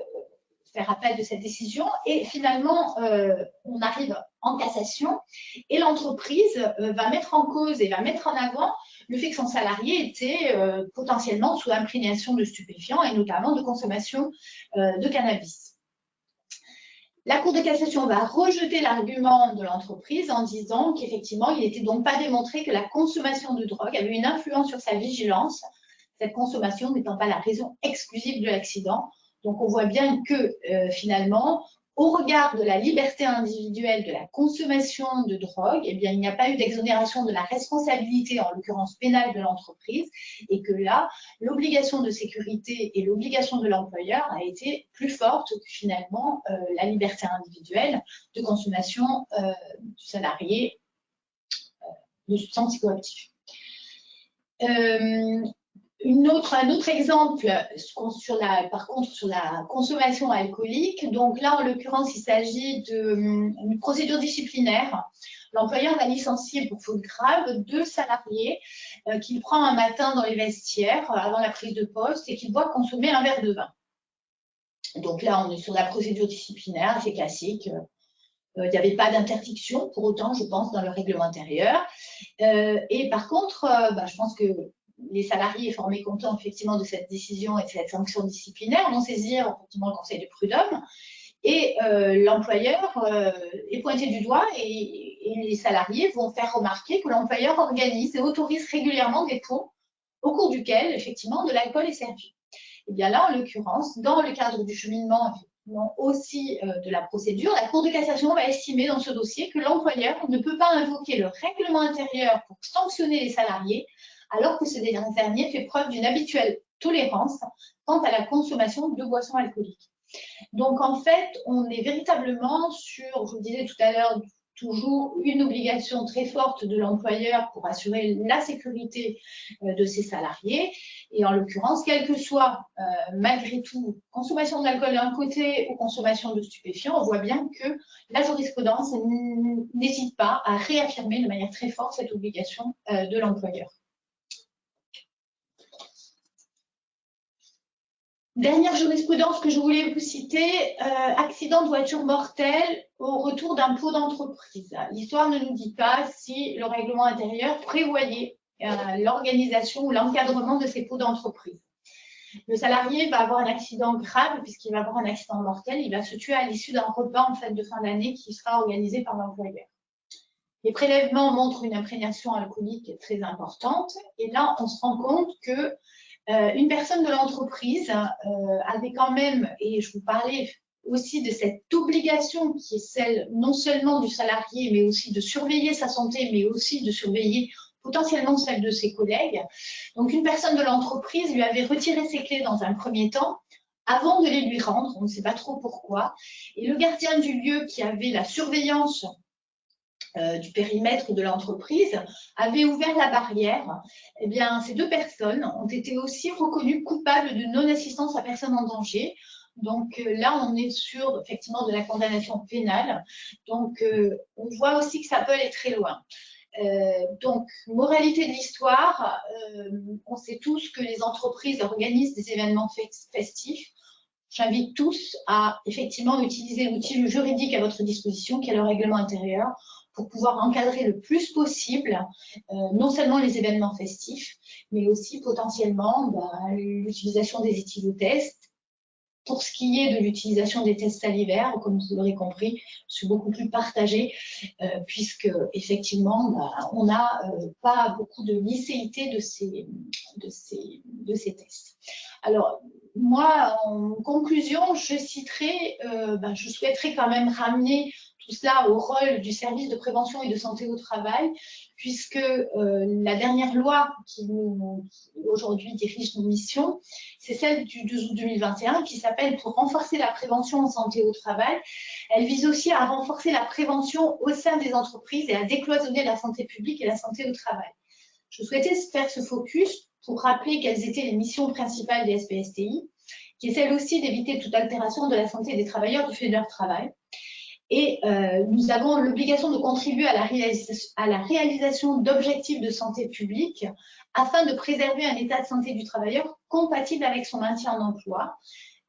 faire appel de cette décision et finalement on arrive en cassation et l'entreprise va mettre en cause et va mettre en avant le fait que son salarié était potentiellement sous imprégnation de stupéfiants et notamment de consommation de cannabis. La Cour de cassation va rejeter l'argument de l'entreprise en disant qu'effectivement, il n'était donc pas démontré que la consommation de drogue avait une influence sur sa vigilance, cette consommation n'étant pas la raison exclusive de l'accident. Donc, on voit bien que finalement, au regard de la liberté individuelle de la consommation de drogue, eh bien, il n'y a pas eu d'exonération de la responsabilité, en l'occurrence pénale, de l'entreprise, et que là, l'obligation de sécurité et l'obligation de l'employeur a été plus forte que finalement la liberté individuelle de consommation du salarié de substances psychoactives. Un autre exemple, par contre, sur la consommation alcoolique. Donc là, en l'occurrence, il s'agit d'une procédure disciplinaire. L'employeur va licencier pour faute grave 2 salariés qu'il prend un matin dans les vestiaires avant la prise de poste et qu'il voit consommer un verre de vin. Donc là, on est sur la procédure disciplinaire, c'est classique. Il n'y avait pas d'interdiction, pour autant, je pense, dans le règlement intérieur. Et par contre, je pense que les salariés formés comptant effectivement de cette décision et de cette sanction disciplinaire vont saisir effectivement le conseil de prud'homme et l'employeur est pointé du doigt et les salariés vont faire remarquer que l'employeur organise et autorise régulièrement des pots au cours duquel effectivement de l'alcool est servi. Et bien là, en l'occurrence, dans le cadre du cheminement aussi de la procédure, la Cour de cassation va estimer dans ce dossier que l'employeur ne peut pas invoquer le règlement intérieur pour sanctionner les salariés alors que ce dernier fait preuve d'une habituelle tolérance quant à la consommation de boissons alcooliques. Donc en fait, on est véritablement sur, je vous disais tout à l'heure, toujours une obligation très forte de l'employeur pour assurer la sécurité de ses salariés. Et en l'occurrence, quelle que soit, malgré tout, consommation d'alcool d'un côté ou consommation de stupéfiants, on voit bien que la jurisprudence n'hésite pas à réaffirmer de manière très forte cette obligation de l'employeur. Dernière jurisprudence que je voulais vous citer, accident de voiture mortel au retour d'un pot d'entreprise. L'histoire ne nous dit pas si le règlement intérieur prévoyait l'organisation ou l'encadrement de ces pots d'entreprise. Le salarié va avoir un accident grave puisqu'il va avoir un accident mortel, il va se tuer à l'issue d'un repas en fête de fin d'année qui sera organisé par l'employeur. Les prélèvements montrent une imprégnation alcoolique très importante et là on se rend compte que une personne de l'entreprise avait quand même, et je vous parlais aussi de cette obligation qui est celle non seulement du salarié, mais aussi de surveiller sa santé, mais aussi de surveiller potentiellement celle de ses collègues. Donc une personne de l'entreprise lui avait retiré ses clés dans un premier temps, avant de les lui rendre, on ne sait pas trop pourquoi. Et le gardien du lieu qui avait la surveillance du périmètre de l'entreprise avait ouvert la barrière. Eh bien, ces 2 personnes ont été aussi reconnues coupables de non-assistance à personne en danger. Donc là, on est sur effectivement de la condamnation pénale. Donc on voit aussi que ça peut aller très loin. Donc, moralité de l'histoire, on sait tous que les entreprises organisent des événements festifs. J'invite tous à effectivement utiliser l'outil juridique à votre disposition, qui est le règlement intérieur, pour pouvoir encadrer le plus possible non seulement les événements festifs, mais aussi potentiellement l'utilisation des éthylotests. Pour ce qui est de l'utilisation des tests salivaires, comme vous l'aurez compris, je suis beaucoup plus partagée puisque effectivement, on n'a pas beaucoup de licéité de ces tests. Alors, moi, en conclusion, je citerai, je souhaiterais quand même ramener tout cela au rôle du service de prévention et de santé au travail, puisque la dernière loi qui aujourd'hui dirige nos missions, c'est celle du 12 août 2021 qui s'appelle « Pour renforcer la prévention en santé au travail ». Elle vise aussi à renforcer la prévention au sein des entreprises et à décloisonner la santé publique et la santé au travail. Je souhaitais faire ce focus pour rappeler quelles étaient les missions principales des SPSTI, qui est celle aussi d'éviter toute altération de la santé des travailleurs du fait de leur travail. Et nous avons l'obligation de contribuer à la réalisation d'objectifs de santé publique afin de préserver un état de santé du travailleur compatible avec son maintien en emploi.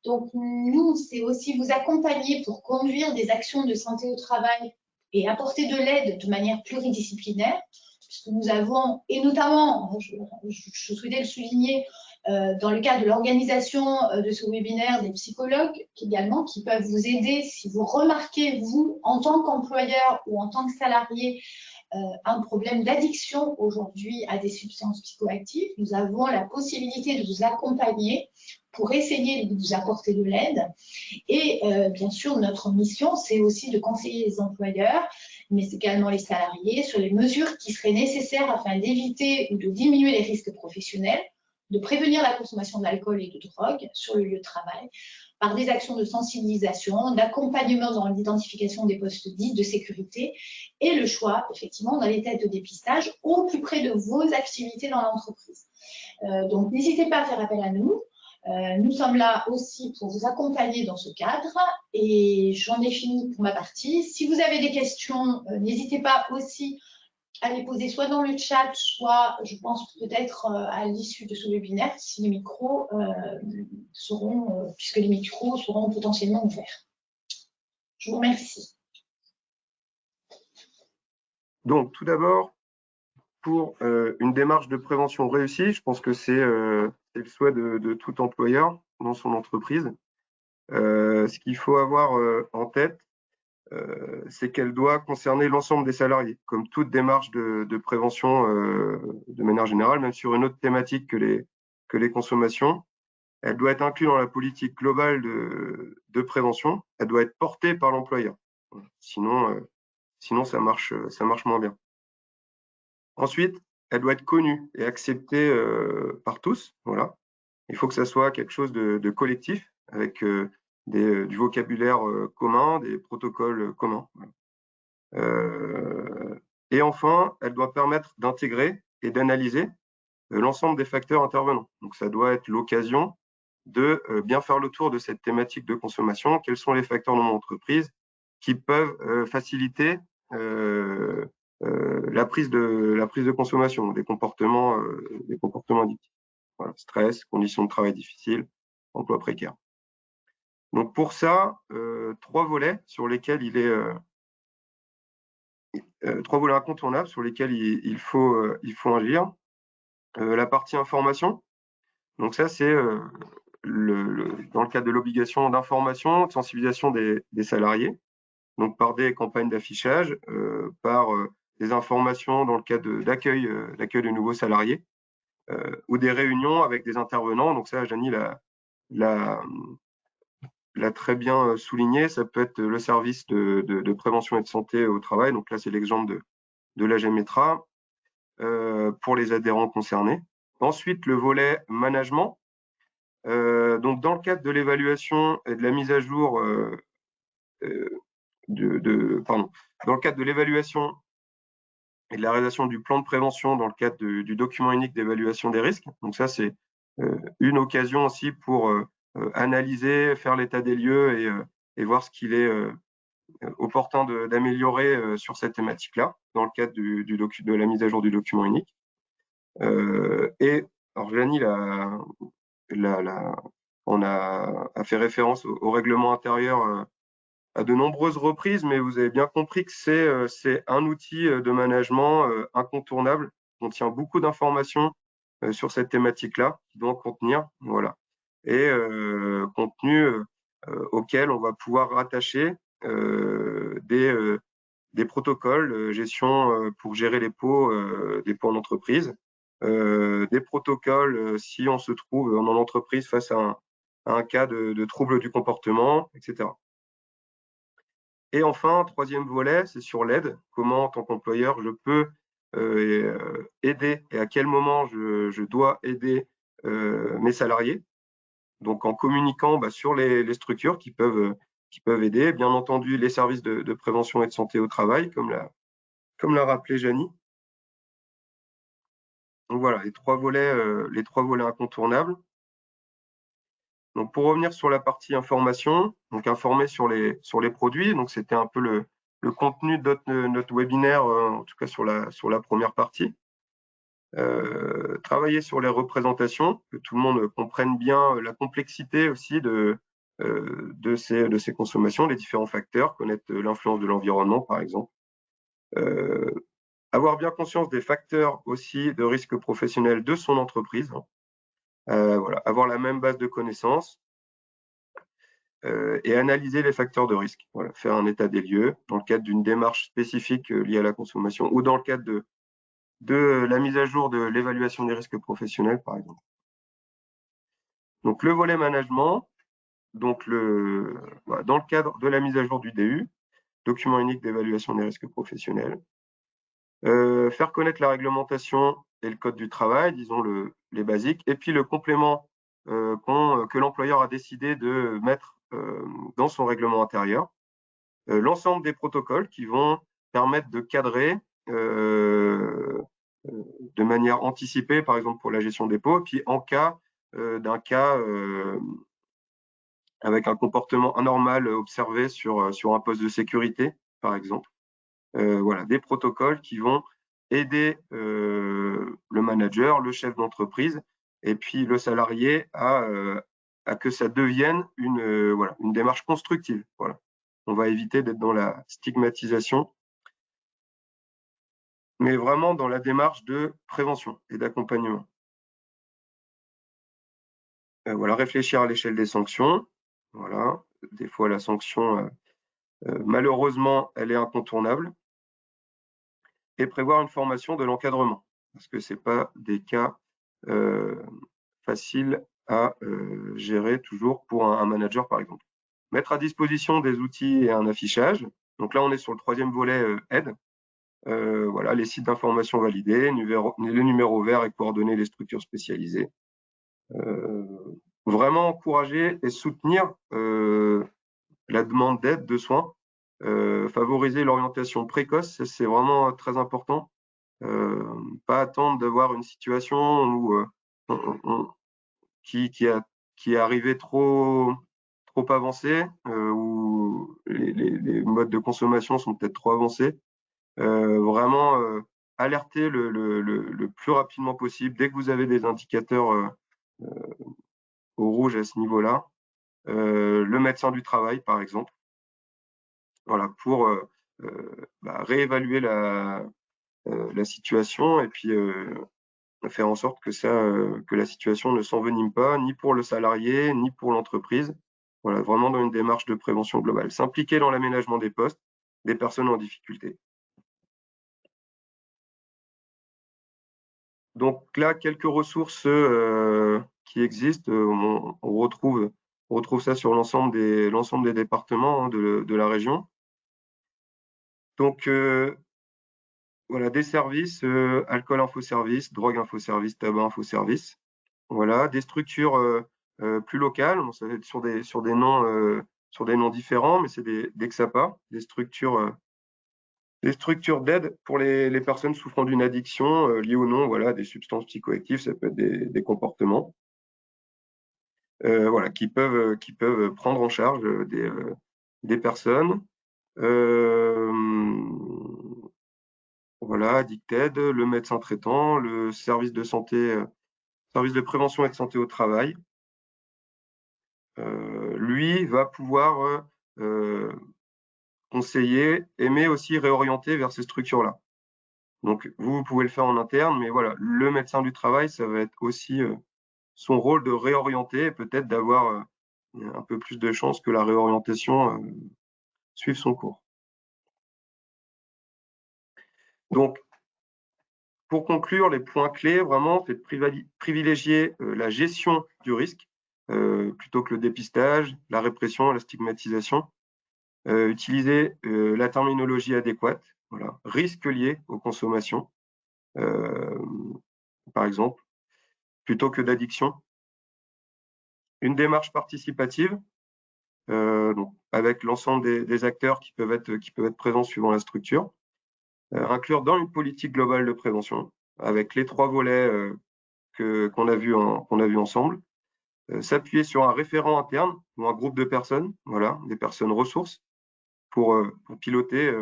Donc nous, c'est aussi vous accompagner pour conduire des actions de santé au travail et apporter de l'aide de manière pluridisciplinaire, puisque nous avons, et notamment, je souhaitais le souligner, dans le cadre de l'organisation de ce webinaire, des psychologues également qui peuvent vous aider si vous remarquez, vous, en tant qu'employeur ou en tant que salarié, un problème d'addiction aujourd'hui à des substances psychoactives. Nous avons la possibilité de vous accompagner pour essayer de vous apporter de l'aide. Et bien sûr, notre mission, c'est aussi de conseiller les employeurs, mais également les salariés, sur les mesures qui seraient nécessaires afin d'éviter ou de diminuer les risques professionnels, de prévenir la consommation d'alcool et de drogue sur le lieu de travail. par des actions de sensibilisation, d'accompagnement dans l'identification des postes dits de sécurité et le choix, effectivement, dans les têtes de dépistage au plus près de vos activités dans l'entreprise. Donc, n'hésitez pas à faire appel à nous. Nous sommes là aussi pour vous accompagner dans ce cadre et j'en ai fini pour ma partie. Si vous avez des questions, n'hésitez pas aussi à les poser soit dans le chat, soit, je pense, peut-être à l'issue de ce webinaire, si les micros seront, puisque les micros seront potentiellement ouverts. Je vous remercie. Donc, tout d'abord, pour une démarche de prévention réussie, je pense que c'est le souhait de tout employeur dans son entreprise. Ce qu'il faut avoir en tête, c'est qu'elle doit concerner l'ensemble des salariés, comme toute démarche de prévention de manière générale, même sur une autre thématique que les consommations. Elle doit être inclue dans la politique globale de prévention. Elle doit être portée par l'employeur. Sinon, ça marche moins bien. Ensuite, elle doit être connue et acceptée par tous. Voilà. Il faut que ça soit quelque chose de collectif, avec du vocabulaire commun, des protocoles communs. Et enfin, elle doit permettre d'intégrer et d'analyser l'ensemble des facteurs intervenants. Donc, ça doit être l'occasion de bien faire le tour de cette thématique de consommation. Quels sont les facteurs dans mon entreprise qui peuvent faciliter la prise de consommation, des comportements addictifs. Voilà, stress, conditions de travail difficiles, emploi précaire. Donc pour ça, trois volets sur lesquels trois volets incontournables sur lesquels il faut agir. La partie information. Donc ça, c'est dans le cadre de l'obligation d'information, de sensibilisation des salariés, donc par des campagnes d'affichage, par des informations dans le cadre d'accueil de nouveaux salariés, ou des réunions avec des intervenants. Donc ça, Janie l'a très bien souligné. Ça peut être le service de prévention et de santé au travail. Donc là, c'est l'exemple de la GEMETRA pour les adhérents concernés. Ensuite, le volet management. Donc, dans le cadre de l'évaluation et de la mise à jour dans le cadre de l'évaluation et de la réalisation du plan de prévention dans le cadre du document unique d'évaluation des risques. Donc ça, c'est une occasion aussi pour analyser, faire l'état des lieux et voir ce qu'il est opportun d'améliorer sur cette thématique-là, dans le cadre de la mise à jour du document unique. Et alors, Janie on a fait référence au règlement intérieur à de nombreuses reprises, mais vous avez bien compris que c'est un outil de management incontournable, qui contient beaucoup d'informations sur cette thématique-là, qui doit en contenir, voilà, et contenu auquel on va pouvoir rattacher des protocoles gestion pour gérer les pots en entreprise, des protocoles si on se trouve en entreprise face à un cas de trouble du comportement, etc. Et enfin, troisième volet, c'est sur l'aide. Comment, en tant qu'employeur, je peux aider et à quel moment je dois aider mes salariés. Donc, en communiquant sur les structures qui peuvent aider. Bien entendu, les services de prévention et de santé au travail, comme l'a rappelé Janie. Donc voilà, les trois volets incontournables. Donc pour revenir sur la partie information, donc informer sur les produits, donc c'était un peu le contenu de notre webinaire, en tout cas sur la première partie. Travailler sur les représentations, que tout le monde comprenne bien la complexité aussi de ces consommations, les différents facteurs, connaître l'influence de l'environnement par exemple. Avoir bien conscience des facteurs aussi de risque professionnel de son entreprise. Voilà, avoir la même base de connaissances et analyser les facteurs de risque. Voilà, faire un état des lieux dans le cadre d'une démarche spécifique liée à la consommation ou dans le cadre de la mise à jour de l'évaluation des risques professionnels, par exemple. Donc, le volet management, donc voilà, dans le cadre de la mise à jour du DU, document unique d'évaluation des risques professionnels, faire connaître la réglementation et le code du travail, disons les basiques, et puis le complément que l'employeur a décidé de mettre dans son règlement intérieur. L'ensemble des protocoles qui vont permettre de cadrer de manière anticipée, par exemple pour la gestion des pots, et puis en cas d'un cas avec un comportement anormal observé sur un poste de sécurité, par exemple. Voilà, des protocoles qui vont aider le manager, le chef d'entreprise, et puis le salarié à que ça devienne une démarche constructive. Voilà. On va éviter d'être dans la stigmatisation, mais vraiment dans la démarche de prévention et d'accompagnement. Voilà, réfléchir à l'échelle des sanctions. Voilà, des fois la sanction, malheureusement, elle est incontournable. Et prévoir une formation de l'encadrement, parce que ce n'est pas des cas faciles à gérer toujours pour un manager, par exemple. Mettre à disposition des outils et un affichage. Donc là, on est sur le troisième volet aide. Voilà, les sites d'information validés, les numéros verts et coordonner les structures spécialisées. Vraiment encourager et soutenir la demande d'aide, de soins. Favoriser l'orientation précoce, c'est vraiment très important. Pas attendre d'avoir une situation où qui est arrivée trop avancée, où les modes de consommation sont peut-être trop avancés. Vraiment alerter le plus rapidement possible dès que vous avez des indicateurs au rouge à ce niveau-là. Le médecin du travail, par exemple. Voilà, pour réévaluer la situation et puis faire en sorte que la situation ne s'envenime pas, ni pour le salarié, ni pour l'entreprise. Voilà, vraiment dans une démarche de prévention globale. S'impliquer dans l'aménagement des postes des personnes en difficulté. Donc là, quelques ressources qui existent. On retrouve ça sur l'ensemble des départements de la région. Donc, voilà, des services, alcool info-service, drogue info-service, tabac info-service. Voilà, des structures plus locales, bon, ça va être sur des noms différents, mais c'est des XAPA, des structures d'aide pour les personnes souffrant d'une addiction liée ou non, voilà, des substances psychoactives, ça peut être des comportements, voilà, qui peuvent prendre en charge des personnes. Voilà, Addicted, le médecin traitant, le service de santé, service de prévention et de santé au travail. Lui va pouvoir conseiller, mais aussi réorienter vers ces structures-là. Donc, vous pouvez le faire en interne, mais voilà, le médecin du travail, ça va être aussi son rôle de réorienter et peut-être d'avoir un peu plus de chances que la réorientation suive son cours. Donc, pour conclure, les points clés, vraiment, c'est de privilégier la gestion du risque plutôt que le dépistage, la répression, la stigmatisation. Utiliser la terminologie adéquate, voilà, risque lié aux consommations, par exemple, plutôt que d'addiction. Une démarche participative, donc avec l'ensemble des acteurs qui peuvent être présents suivant la structure. Inclure dans une politique globale de prévention, avec les 3 volets qu'on a vus ensemble. S'appuyer sur un référent interne ou un groupe de personnes, voilà, des personnes ressources, pour piloter,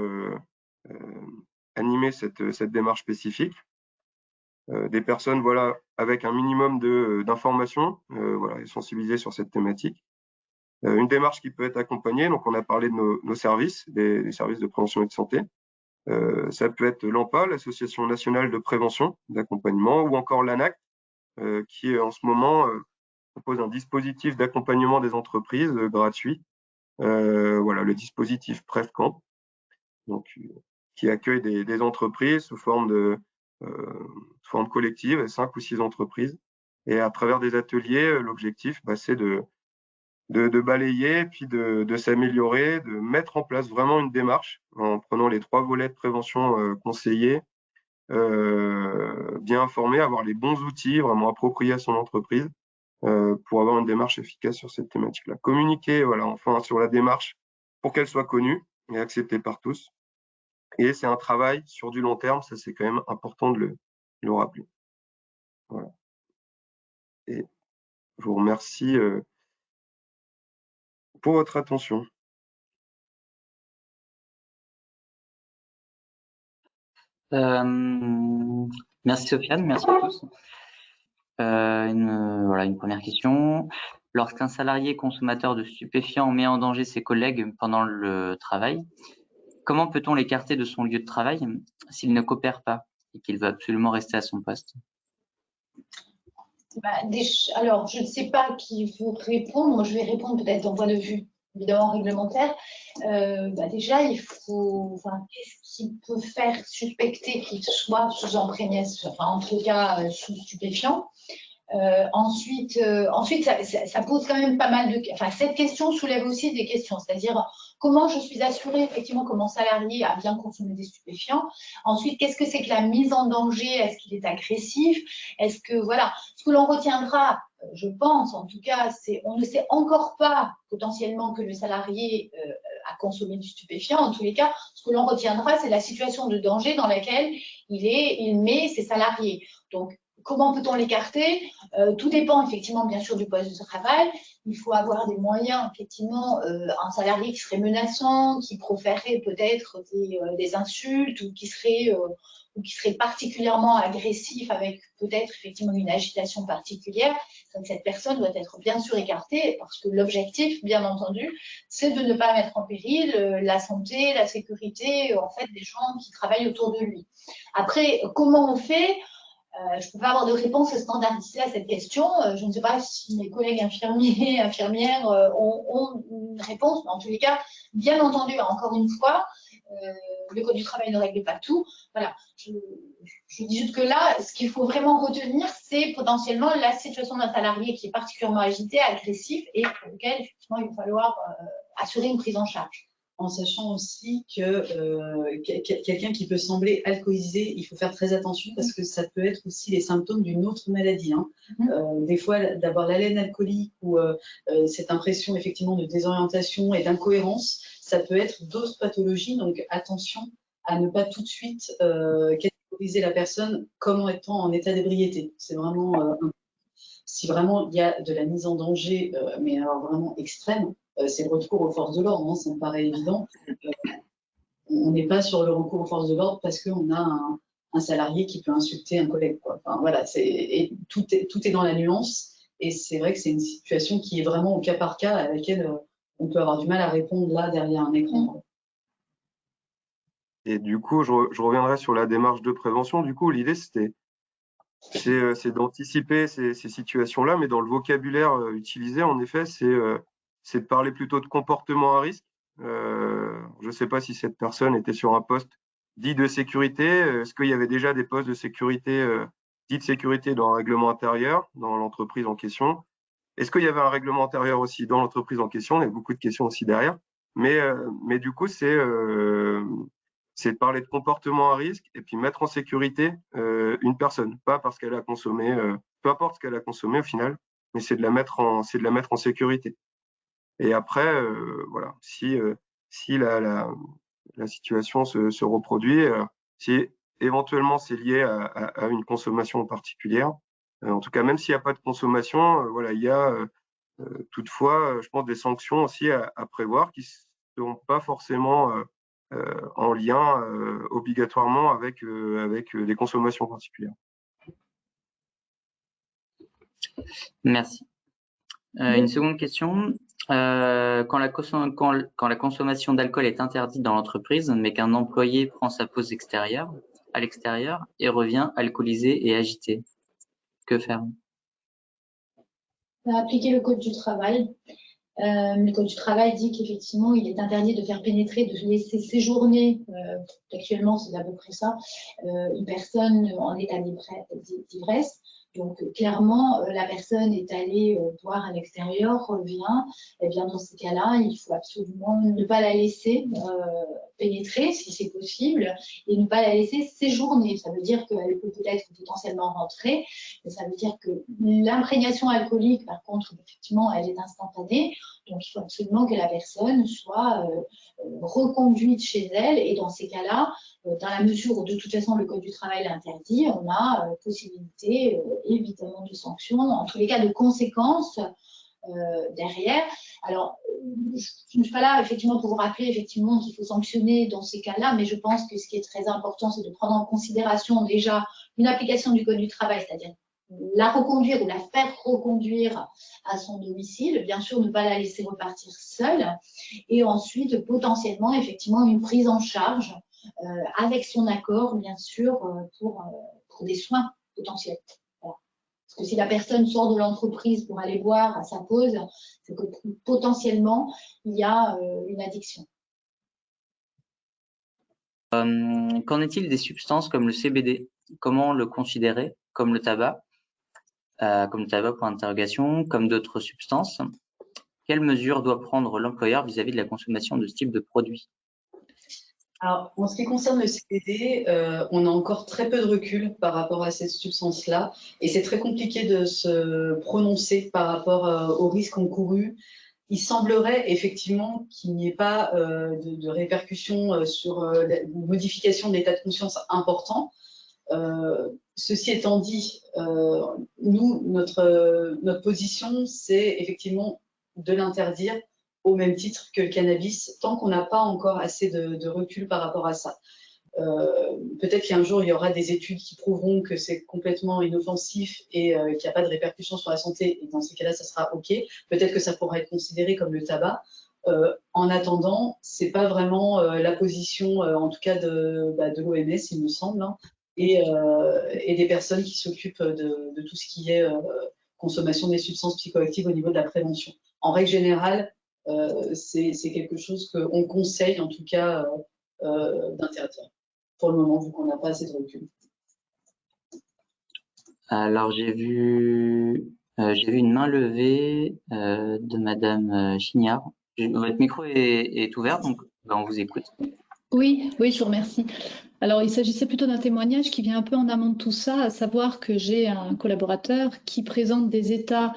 animer cette démarche spécifique. Des personnes, voilà, avec un minimum d'informations, voilà, et sensibilisées sur cette thématique. Une démarche qui peut être accompagnée, donc on a parlé de nos services, des services de prévention et de santé. Ça peut être l'ANPA, l'Association nationale de prévention, d'accompagnement, ou encore l'ANACT, qui en ce moment propose un dispositif d'accompagnement des entreprises gratuit. Voilà, le dispositif PrefCamp, donc qui accueille des entreprises sous forme collective, 5 ou 6 entreprises. Et à travers des ateliers, l'objectif, c'est de balayer, et puis de s'améliorer, de mettre en place vraiment une démarche en prenant les 3 volets de prévention conseillés, bien informés, avoir les bons outils vraiment appropriés à son entreprise pour avoir une démarche efficace sur cette thématique-là. Communiquer, voilà, enfin, sur la démarche pour qu'elle soit connue et acceptée par tous. Et c'est un travail sur du long terme, ça c'est quand même important de le rappeler. Voilà. Et je vous remercie pour votre attention. Merci Sofiane, merci à tous. Une première question. Lorsqu'un salarié consommateur de stupéfiants met en danger ses collègues pendant le travail, comment peut-on l'écarter de son lieu de travail s'il ne coopère pas et qu'il veut absolument rester à son poste? Alors, je ne sais pas qui veut répondre. Moi, je vais répondre peut-être d'un point de vue évidemment réglementaire. Déjà, il faut. Qu'est-ce qui peut faire suspecter qu'il soit sous imprégnation, enfin, en tout cas sous stupéfiant? Ensuite, ça pose quand même pas mal de. Enfin, cette question soulève aussi des questions, c'est-à-dire comment je suis assurée effectivement que mon salarié a bien consommé des stupéfiants. Ensuite, qu'est-ce que c'est que la mise en danger? Est-ce qu'il est agressif? Est-ce que voilà, ce que l'on retiendra, je pense en tout cas, c'est on ne sait encore pas potentiellement que le salarié a consommé du stupéfiant. En tous les cas, ce que l'on retiendra, c'est la situation de danger dans laquelle il met ses salariés. Donc comment peut-on l'écarter? Tout dépend effectivement bien sûr du poste de travail. Il faut avoir des moyens, effectivement, un salarié qui serait menaçant, qui proférerait peut-être des insultes ou qui serait particulièrement agressif avec peut-être effectivement une agitation particulière. Donc cette personne doit être bien sûr écartée parce que l'objectif, bien entendu, c'est de ne pas mettre en péril la santé, la sécurité en fait des gens qui travaillent autour de lui. Après, comment on fait? Je ne peux pas avoir de réponse standardisée à cette question. Je ne sais pas si mes collègues infirmiers, infirmières ont une réponse, mais en tous les cas, bien entendu, encore une fois, le Code du travail ne règle pas tout. Voilà, je dis juste que là, ce qu'il faut vraiment retenir, c'est potentiellement la situation d'un salarié qui est particulièrement agité, agressif, et pour lequel, effectivement, il va falloir assurer une prise en charge. En sachant aussi que quelqu'un qui peut sembler alcoolisé, il faut faire très attention parce que ça peut être aussi les symptômes d'une autre maladie. Hein. Des fois, d'avoir l'haleine alcoolique ou cette impression effectivement de désorientation et d'incohérence, ça peut être d'autres pathologies. Donc attention à ne pas tout de suite catégoriser la personne comme étant en état d'ébriété. C'est vraiment si vraiment il y a de la mise en danger, mais alors vraiment extrême, c'est le recours aux forces de l'ordre, hein, ça me paraît évident. On n'est pas sur le recours aux forces de l'ordre parce qu'on a un salarié qui peut insulter un collègue, quoi. Enfin, voilà, tout est dans la nuance, et c'est vrai que c'est une situation qui est vraiment au cas par cas à laquelle on peut avoir du mal à répondre là derrière un écran. Et du coup, je reviendrai sur la démarche de prévention. Du coup, l'idée, c'est d'anticiper ces situations-là, mais dans le vocabulaire utilisé, en effet, c'est de parler plutôt de comportement à risque. Je ne sais pas si cette personne était sur un poste dit de sécurité. Est-ce qu'il y avait déjà des postes de sécurité, dits de sécurité dans un règlement intérieur, dans l'entreprise en question? Est-ce qu'il y avait un règlement intérieur aussi dans l'entreprise en question? Il y a beaucoup de questions aussi derrière. Mais du coup, c'est de parler de comportement à risque et puis mettre en sécurité une personne, pas parce qu'elle a consommé, peu importe ce qu'elle a consommé au final, mais c'est de la mettre en sécurité. Et après, voilà, si la situation se reproduit, si éventuellement c'est lié à une consommation particulière, en tout cas, même s'il n'y a pas de consommation, voilà, il y a toutefois, je pense, des sanctions aussi à prévoir qui ne sont pas forcément en lien obligatoirement avec des consommations particulières. Merci. Une seconde question. Quand la consommation d'alcool est interdite dans l'entreprise, mais qu'un employé prend sa pause à l'extérieur et revient alcoolisé et agité, que faire? On va appliquer le Code du travail. Le Code du travail dit qu'effectivement, il est interdit de faire pénétrer, de laisser séjourner, actuellement c'est à peu près ça, une personne en état d'ivresse. Donc clairement, la personne est allée boire à l'extérieur, revient, et bien dans ces cas-là, il faut absolument ne pas la laisser pénétrer si c'est possible et ne pas la laisser séjourner. Ça veut dire qu'elle peut peut-être potentiellement rentrer, mais ça veut dire que l'imprégnation alcoolique, par contre, effectivement, elle est instantanée. Donc, il faut absolument que la personne soit reconduite chez elle. Et dans ces cas-là, dans la mesure où de toute façon le Code du travail l'interdit, on a possibilité évidemment de sanctions, en tous les cas de conséquences derrière. Alors, je ne suis pas là effectivement pour vous rappeler effectivement qu'il faut sanctionner dans ces cas-là, mais je pense que ce qui est très important, c'est de prendre en considération déjà une application du Code du travail, c'est-à-dire la reconduire ou la faire reconduire à son domicile, bien sûr ne pas la laisser repartir seule, et ensuite potentiellement effectivement une prise en charge avec son accord, bien sûr, pour des soins potentiels. Voilà. Parce que si la personne sort de l'entreprise pour aller boire à sa pause, c'est que potentiellement il y a une addiction. Qu'en est-il des substances comme le CBD? Comment le considérer? Comme le tabac pour interrogation, comme d'autres substances. Quelles mesures doit prendre l'employeur vis-à-vis de la consommation de ce type de produit? Alors, en ce qui concerne le CBD, on a encore très peu de recul par rapport à cette substance-là, et c'est très compliqué de se prononcer par rapport aux risques encourus. Il semblerait effectivement qu'il n'y ait pas de répercussions sur une modification de l'état de conscience important. Ceci étant dit, nous, notre position, c'est effectivement de l'interdire au même titre que le cannabis, tant qu'on n'a pas encore assez de recul par rapport à ça. Peut-être qu'un jour, il y aura des études qui prouveront que c'est complètement inoffensif et qu'il n'y a pas de répercussions sur la santé, et dans ces cas-là, ça sera OK. Peut-être que ça pourra être considéré comme le tabac. En attendant, ce n'est pas vraiment la position, en tout cas de l'OMS, il me semble, hein, et des personnes qui s'occupent de tout ce qui est consommation des substances psychoactives au niveau de la prévention. En règle générale, c'est quelque chose qu'on conseille, en tout cas, d'interdire pour le moment, vu qu'on n'a pas assez de recul. Alors, j'ai vu une main levée de Madame Chignard. Votre micro est ouvert, donc on vous écoute. Oui, je vous remercie. Alors, il s'agissait plutôt d'un témoignage qui vient un peu en amont de tout ça, à savoir que j'ai un collaborateur qui présente des états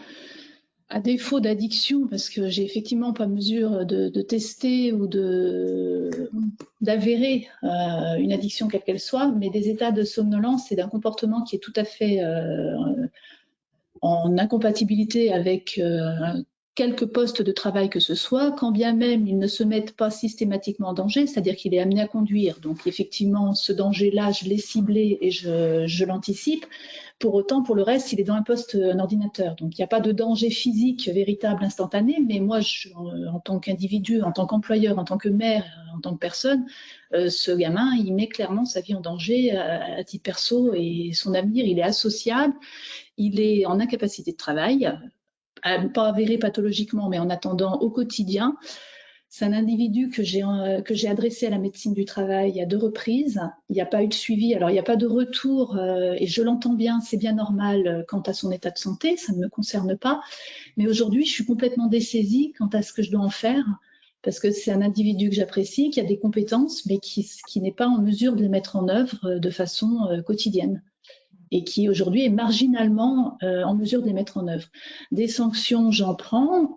à défaut d'addiction, parce que j'ai effectivement pas mesure de tester ou d'avérer une addiction quelle qu'elle soit, mais des états de somnolence et d'un comportement qui est tout à fait en incompatibilité avec quelques postes de travail que ce soit, quand bien même ils ne se mettent pas systématiquement en danger, c'est-à-dire qu'il est amené à conduire. Donc effectivement, ce danger-là, je l'ai ciblé et je l'anticipe. Pour autant, pour le reste, il est dans un poste, un ordinateur. Donc il n'y a pas de danger physique véritable instantané, mais moi, en tant qu'individu, en tant qu'employeur, en tant que mère, en tant que personne, ce gamin, il met clairement sa vie en danger à titre perso et son avenir, il est associable, il est en incapacité de travail, pas avéré pathologiquement, mais en attendant au quotidien. C'est un individu que j'ai adressé à la médecine du travail à 2 reprises. Il n'y a pas eu de suivi. Alors, il n'y a pas de retour, et je l'entends bien, c'est bien normal quant à son état de santé, ça ne me concerne pas. Mais aujourd'hui, je suis complètement dessaisie quant à ce que je dois en faire, parce que c'est un individu que j'apprécie, qui a des compétences, mais qui n'est pas en mesure de les mettre en œuvre de façon quotidienne, et qui aujourd'hui est marginalement en mesure de les mettre en œuvre. Des sanctions, j'en prends,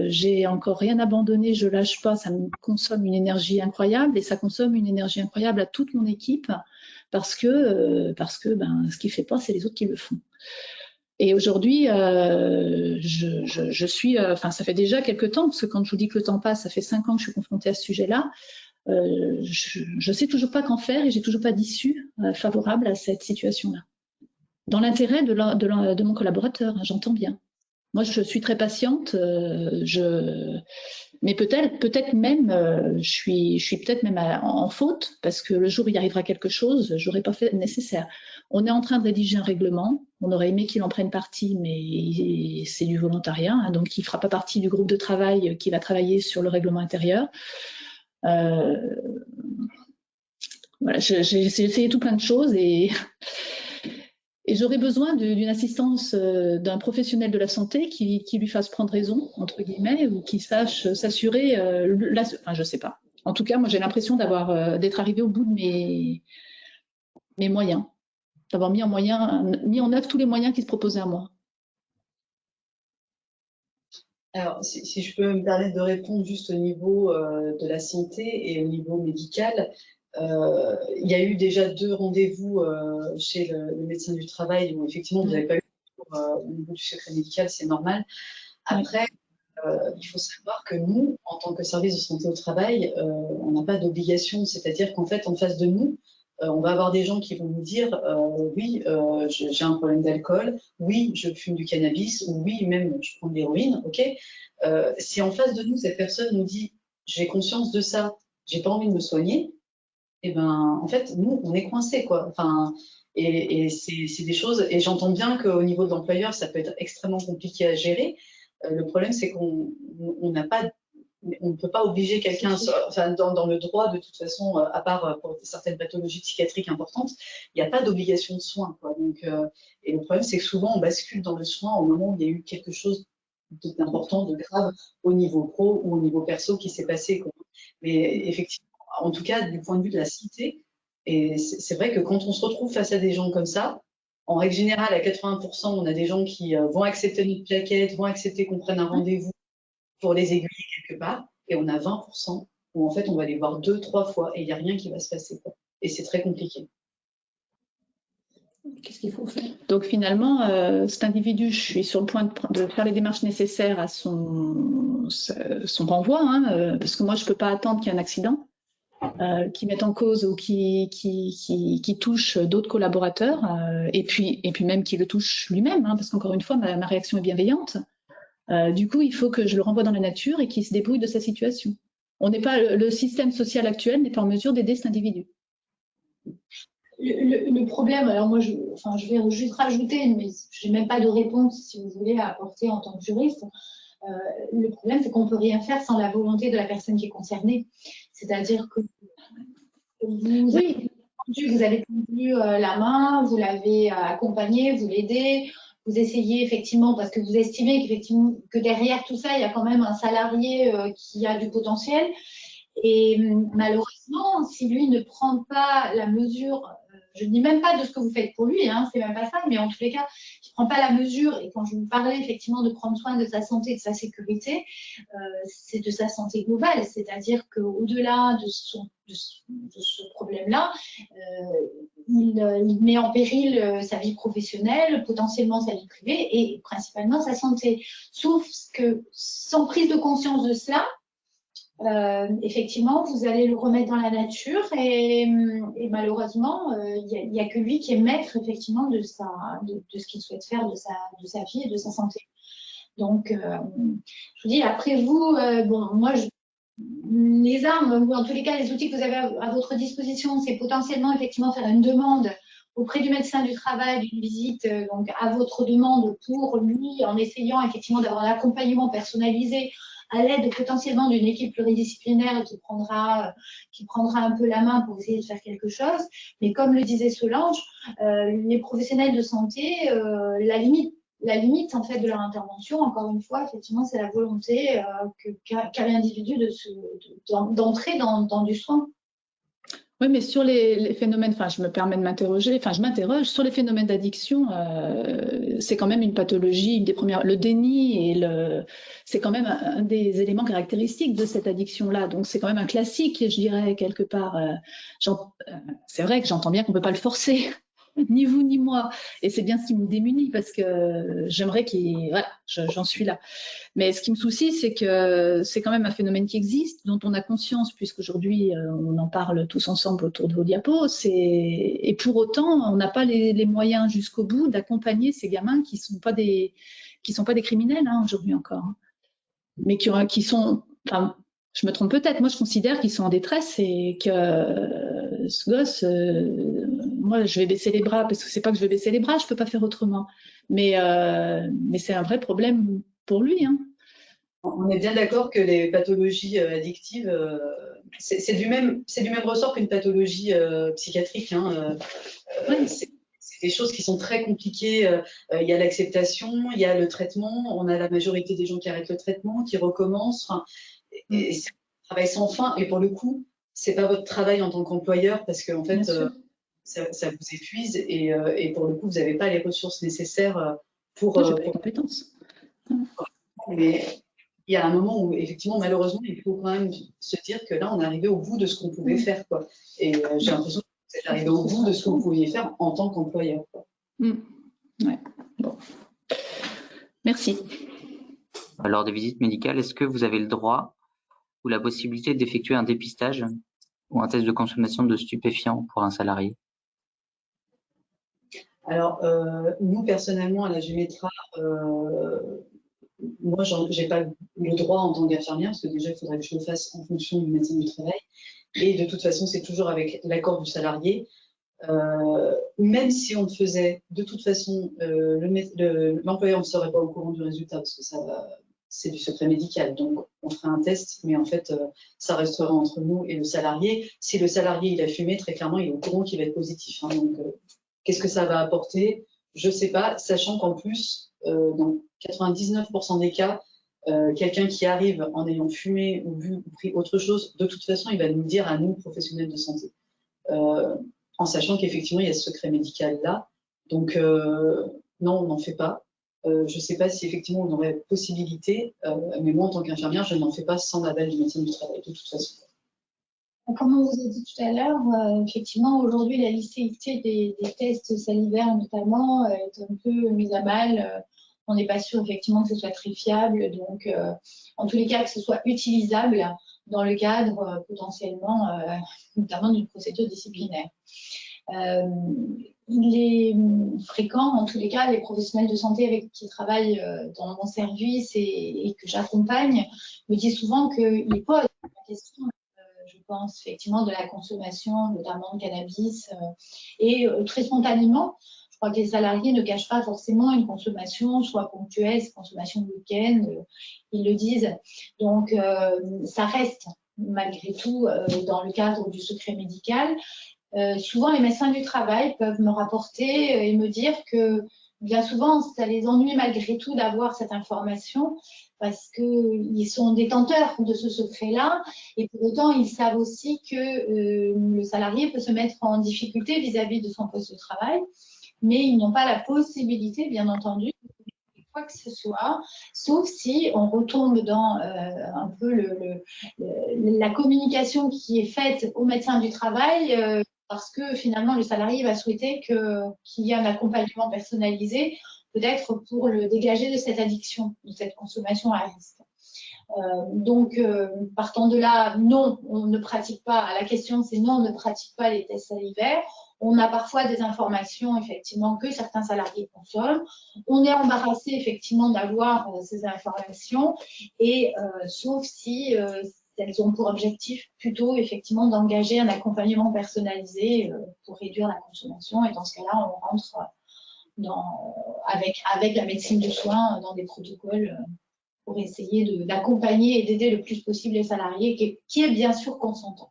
j'ai encore rien abandonné, je lâche pas, ça me consomme une énergie incroyable et ça consomme une énergie incroyable à toute mon équipe parce que ce qui ne fait pas, c'est les autres qui le font. Et aujourd'hui, je suis, ça fait déjà quelques temps, parce que quand je vous dis que le temps passe, ça fait 5 ans que je suis confrontée à ce sujet-là, je ne sais toujours pas qu'en faire et j'ai toujours pas d'issue favorable à cette situation-là. Dans l'intérêt de mon collaborateur, hein, j'entends bien. Moi, je suis très patiente, mais peut-être même, je suis peut-être même en faute, parce que le jour où il arrivera quelque chose, j'aurais pas fait le nécessaire. On est en train de rédiger un règlement, on aurait aimé qu'il en prenne partie, mais c'est du volontariat, hein, donc il fera pas partie du groupe de travail qui va travailler sur le règlement intérieur. Voilà, j'ai essayé tout plein de choses et j'aurais besoin d'une assistance d'un professionnel de la santé qui lui fasse prendre raison, entre guillemets, ou qui sache s'assurer, je sais pas. En tout cas, moi, j'ai l'impression d'être arrivée au bout de mes moyens, d'avoir mis en œuvre tous les moyens qui se proposaient à moi. Alors, si je peux me permettre de répondre juste au niveau de la santé et au niveau médical, il y a eu déjà 2 rendez-vous chez le médecin du travail où effectivement vous n'avez pas eu au niveau du secret médical, c'est normal. Après, il faut savoir que nous, en tant que service de santé au travail, on n'a pas d'obligation, c'est-à-dire qu'en fait, en face de nous, on va avoir des gens qui vont nous dire oui, j'ai un problème d'alcool, oui, je fume du cannabis, ou oui, même je prends de l'héroïne, ok. Si en face de nous, cette personne nous dit j'ai conscience de ça, j'ai pas envie de me soigner, et ben en fait, nous, on est coincés, quoi. Enfin, et c'est des choses, et j'entends bien qu'au niveau de l'employeur, ça peut être extrêmement compliqué à gérer. Le problème, c'est qu'on n'a pas, on ne peut pas obliger quelqu'un, enfin, dans le droit, de toute façon, à part pour certaines pathologies psychiatriques importantes, il n'y a pas d'obligation de soins, quoi. Donc, et le problème, c'est que souvent, on bascule dans le soin au moment où il y a eu quelque chose d'important, de grave, au niveau pro ou au niveau perso qui s'est passé, quoi. Mais effectivement, en tout cas, du point de vue de la santé, et c'est vrai que quand on se retrouve face à des gens comme ça, en règle générale, à 80%, on a des gens qui vont accepter notre plaquette, vont accepter qu'on prenne un rendez-vous pour les aiguiller quelque part, et on a 20% où en fait on va les voir 2-3 fois et il n'y a rien qui va se passer, quoi. Et c'est très compliqué. Qu'est-ce qu'il faut faire? Donc finalement, cet individu, je suis sur le point de faire les démarches nécessaires à son renvoi, hein, parce que moi je ne peux pas attendre qu'il y ait un accident qui mette en cause ou qui touche d'autres collaborateurs, et puis même qui le touche lui-même, hein, parce qu'encore une fois, ma réaction est bienveillante. Du coup, il faut que je le renvoie dans la nature et qu'il se débrouille de sa situation. Le système social actuel n'est pas en mesure d'aider cet individu. Le problème, alors moi, je vais juste rajouter, mais je n'ai même pas de réponse, si vous voulez, à apporter en tant que juriste. Le problème, c'est qu'on ne peut rien faire sans la volonté de la personne qui est concernée. C'est-à-dire que vous avez tendu la main, vous l'avez accompagné, vous l'aidez, vous essayez effectivement, parce que vous estimez qu'effectivement, que derrière tout ça, il y a quand même un salarié qui a du potentiel. Et malheureusement, si lui ne prend pas la mesure, je ne dis même pas de ce que vous faites pour lui, hein, c'est même pas ça, mais en tous les cas, il ne prend pas la mesure, et quand je vous parlais effectivement de prendre soin de sa santé, de sa sécurité, c'est de sa santé globale, c'est-à-dire qu'au-delà de ce problème-là, il met en péril sa vie professionnelle, potentiellement sa vie privée et principalement sa santé. Sauf que sans prise de conscience de cela, effectivement, vous allez le remettre dans la nature et malheureusement, il n'y a que lui qui est maître effectivement de ce qu'il souhaite faire de sa vie et de sa santé. Donc, je vous dis, après vous, bon, moi, les armes, ou en tous les cas, les outils que vous avez à votre disposition, c'est potentiellement effectivement faire une demande auprès du médecin du travail, d'une visite donc à votre demande pour lui, en essayant effectivement d'avoir un accompagnement personnalisé à l'aide potentiellement d'une équipe pluridisciplinaire qui prendra un peu la main pour essayer de faire quelque chose. Mais comme le disait Solange, les professionnels de santé, la limite en fait de leur intervention, encore une fois, effectivement, c'est la volonté qu'a l'individu d'entrer dans du soin. Oui, mais sur les phénomènes, enfin, je me permets de m'interroger, enfin, je m'interroge sur les phénomènes d'addiction. C'est quand même une pathologie, une des premières. Le déni c'est quand même un des éléments caractéristiques de cette addiction-là. Donc, c'est quand même un classique, je dirais quelque part. C'est vrai que j'entends bien qu'on ne peut pas le forcer. Ni vous ni moi. Et c'est bien ce qui me démunit parce que j'aimerais voilà, j'en suis là. Mais ce qui me soucie, c'est que c'est quand même un phénomène qui existe, dont on a conscience, puisqu'aujourd'hui, on en parle tous ensemble autour de vos diapos. Et pour autant, on n'a pas les moyens jusqu'au bout d'accompagner ces gamins qui sont pas des criminels, hein, aujourd'hui encore, hein, mais qui sont... Enfin, je me trompe peut-être, moi je considère qu'ils sont en détresse et que ce gosse, moi je vais baisser les bras, parce que c'est pas que je vais baisser les bras, je peux pas faire autrement. Mais c'est un vrai problème pour lui. Hein. On est bien d'accord que les pathologies addictives, c'est du même ressort qu'une pathologie psychiatrique. Hein, Oui. C'est des choses qui sont très compliquées. Il y a l'acceptation, il y a le traitement. On a la majorité des gens qui arrêtent le traitement, qui recommencent. Enfin, et travail sans fin. Et pour le coup, c'est pas votre travail en tant qu'employeur parce qu'en fait, ça vous épuise et pour le coup, vous n'avez pas les ressources nécessaires pour. J'ai pas les compétences. Mais il y a un moment où, effectivement, malheureusement, il faut quand même se dire que là, on est arrivé au bout de ce qu'on pouvait faire, quoi. Et j'ai l'impression que vous êtes arrivé au bout de ce que vous pouviez faire en tant qu'employeur, quoi. Ouais. Bon. Merci. Lors des visites médicales, est-ce que vous avez le droit ou la possibilité d'effectuer un dépistage ou un test de consommation de stupéfiants pour un salarié? Alors, nous, personnellement, à la Gémetra, moi, j'ai pas le droit en tant qu'infirmière, parce que déjà, il faudrait que je le fasse en fonction du médecin du travail. Et de toute façon, c'est toujours avec l'accord du salarié. Même si on le faisait, de toute façon, l'employeur ne serait pas au courant du résultat, parce que c'est du secret médical. Donc, on ferait un test, mais en fait, ça restera entre nous et le salarié. Si le salarié, il a fumé, très clairement, il est au courant qu'il va être positif. Hein. Donc, qu'est-ce que ça va apporter? Je ne sais pas, sachant qu'en plus, dans 99% des cas, quelqu'un qui arrive en ayant fumé ou bu ou pris autre chose, de toute façon, il va nous le dire à nous, professionnels de santé. En sachant qu'effectivement, il y a ce secret médical-là. Donc, non, on n'en fait pas. Je ne sais pas si effectivement on aurait possibilité, mais moi, en tant qu'infirmière, je n'en fais pas sans l'aval du médecin du travail, de toute façon. Comme on vous a dit tout à l'heure, effectivement, aujourd'hui, la licéité des tests salivaires, notamment, est un peu mise à mal. On n'est pas sûr, effectivement, que ce soit très fiable. Donc, en tous les cas, que ce soit utilisable dans le cadre, potentiellement, notamment d'une procédure disciplinaire. Il est fréquent, en tous les cas, les professionnels de santé avec qui travaillent dans mon service et que j'accompagne me disent souvent qu'ils posent la question, je pense, effectivement, de la consommation, notamment de cannabis, et très spontanément, je crois que les salariés ne cachent pas forcément une consommation, soit ponctuelle, consommation de week-end, ils le disent. Donc, ça reste malgré tout dans le cadre du secret médical. Souvent, les médecins du travail peuvent me rapporter et me dire que bien souvent, ça les ennuie malgré tout d'avoir cette information parce qu'ils sont détenteurs de ce secret-là et pour autant, ils savent aussi que le salarié peut se mettre en difficulté vis-à-vis de son poste de travail, mais ils n'ont pas la possibilité, bien entendu, de quoi que ce soit, sauf si on retombe dans un peu la communication qui est faite au médecin du travail parce que finalement, le salarié va souhaiter qu'il y ait un accompagnement personnalisé, peut-être pour le dégager de cette addiction, de cette consommation à risque. Donc, partant de là, non, on ne pratique pas. La question, c'est non, on ne pratique pas les tests salivaires. On a parfois des informations, effectivement, que certains salariés consomment. On est embarrassé, effectivement, d'avoir ces informations, et sauf si elles ont pour objectif plutôt, effectivement, d'engager un accompagnement personnalisé pour réduire la consommation. Et dans ce cas-là, on rentre avec la médecine du soin dans des protocoles pour essayer d'accompagner et d'aider le plus possible les salariés, qui est bien sûr consentant.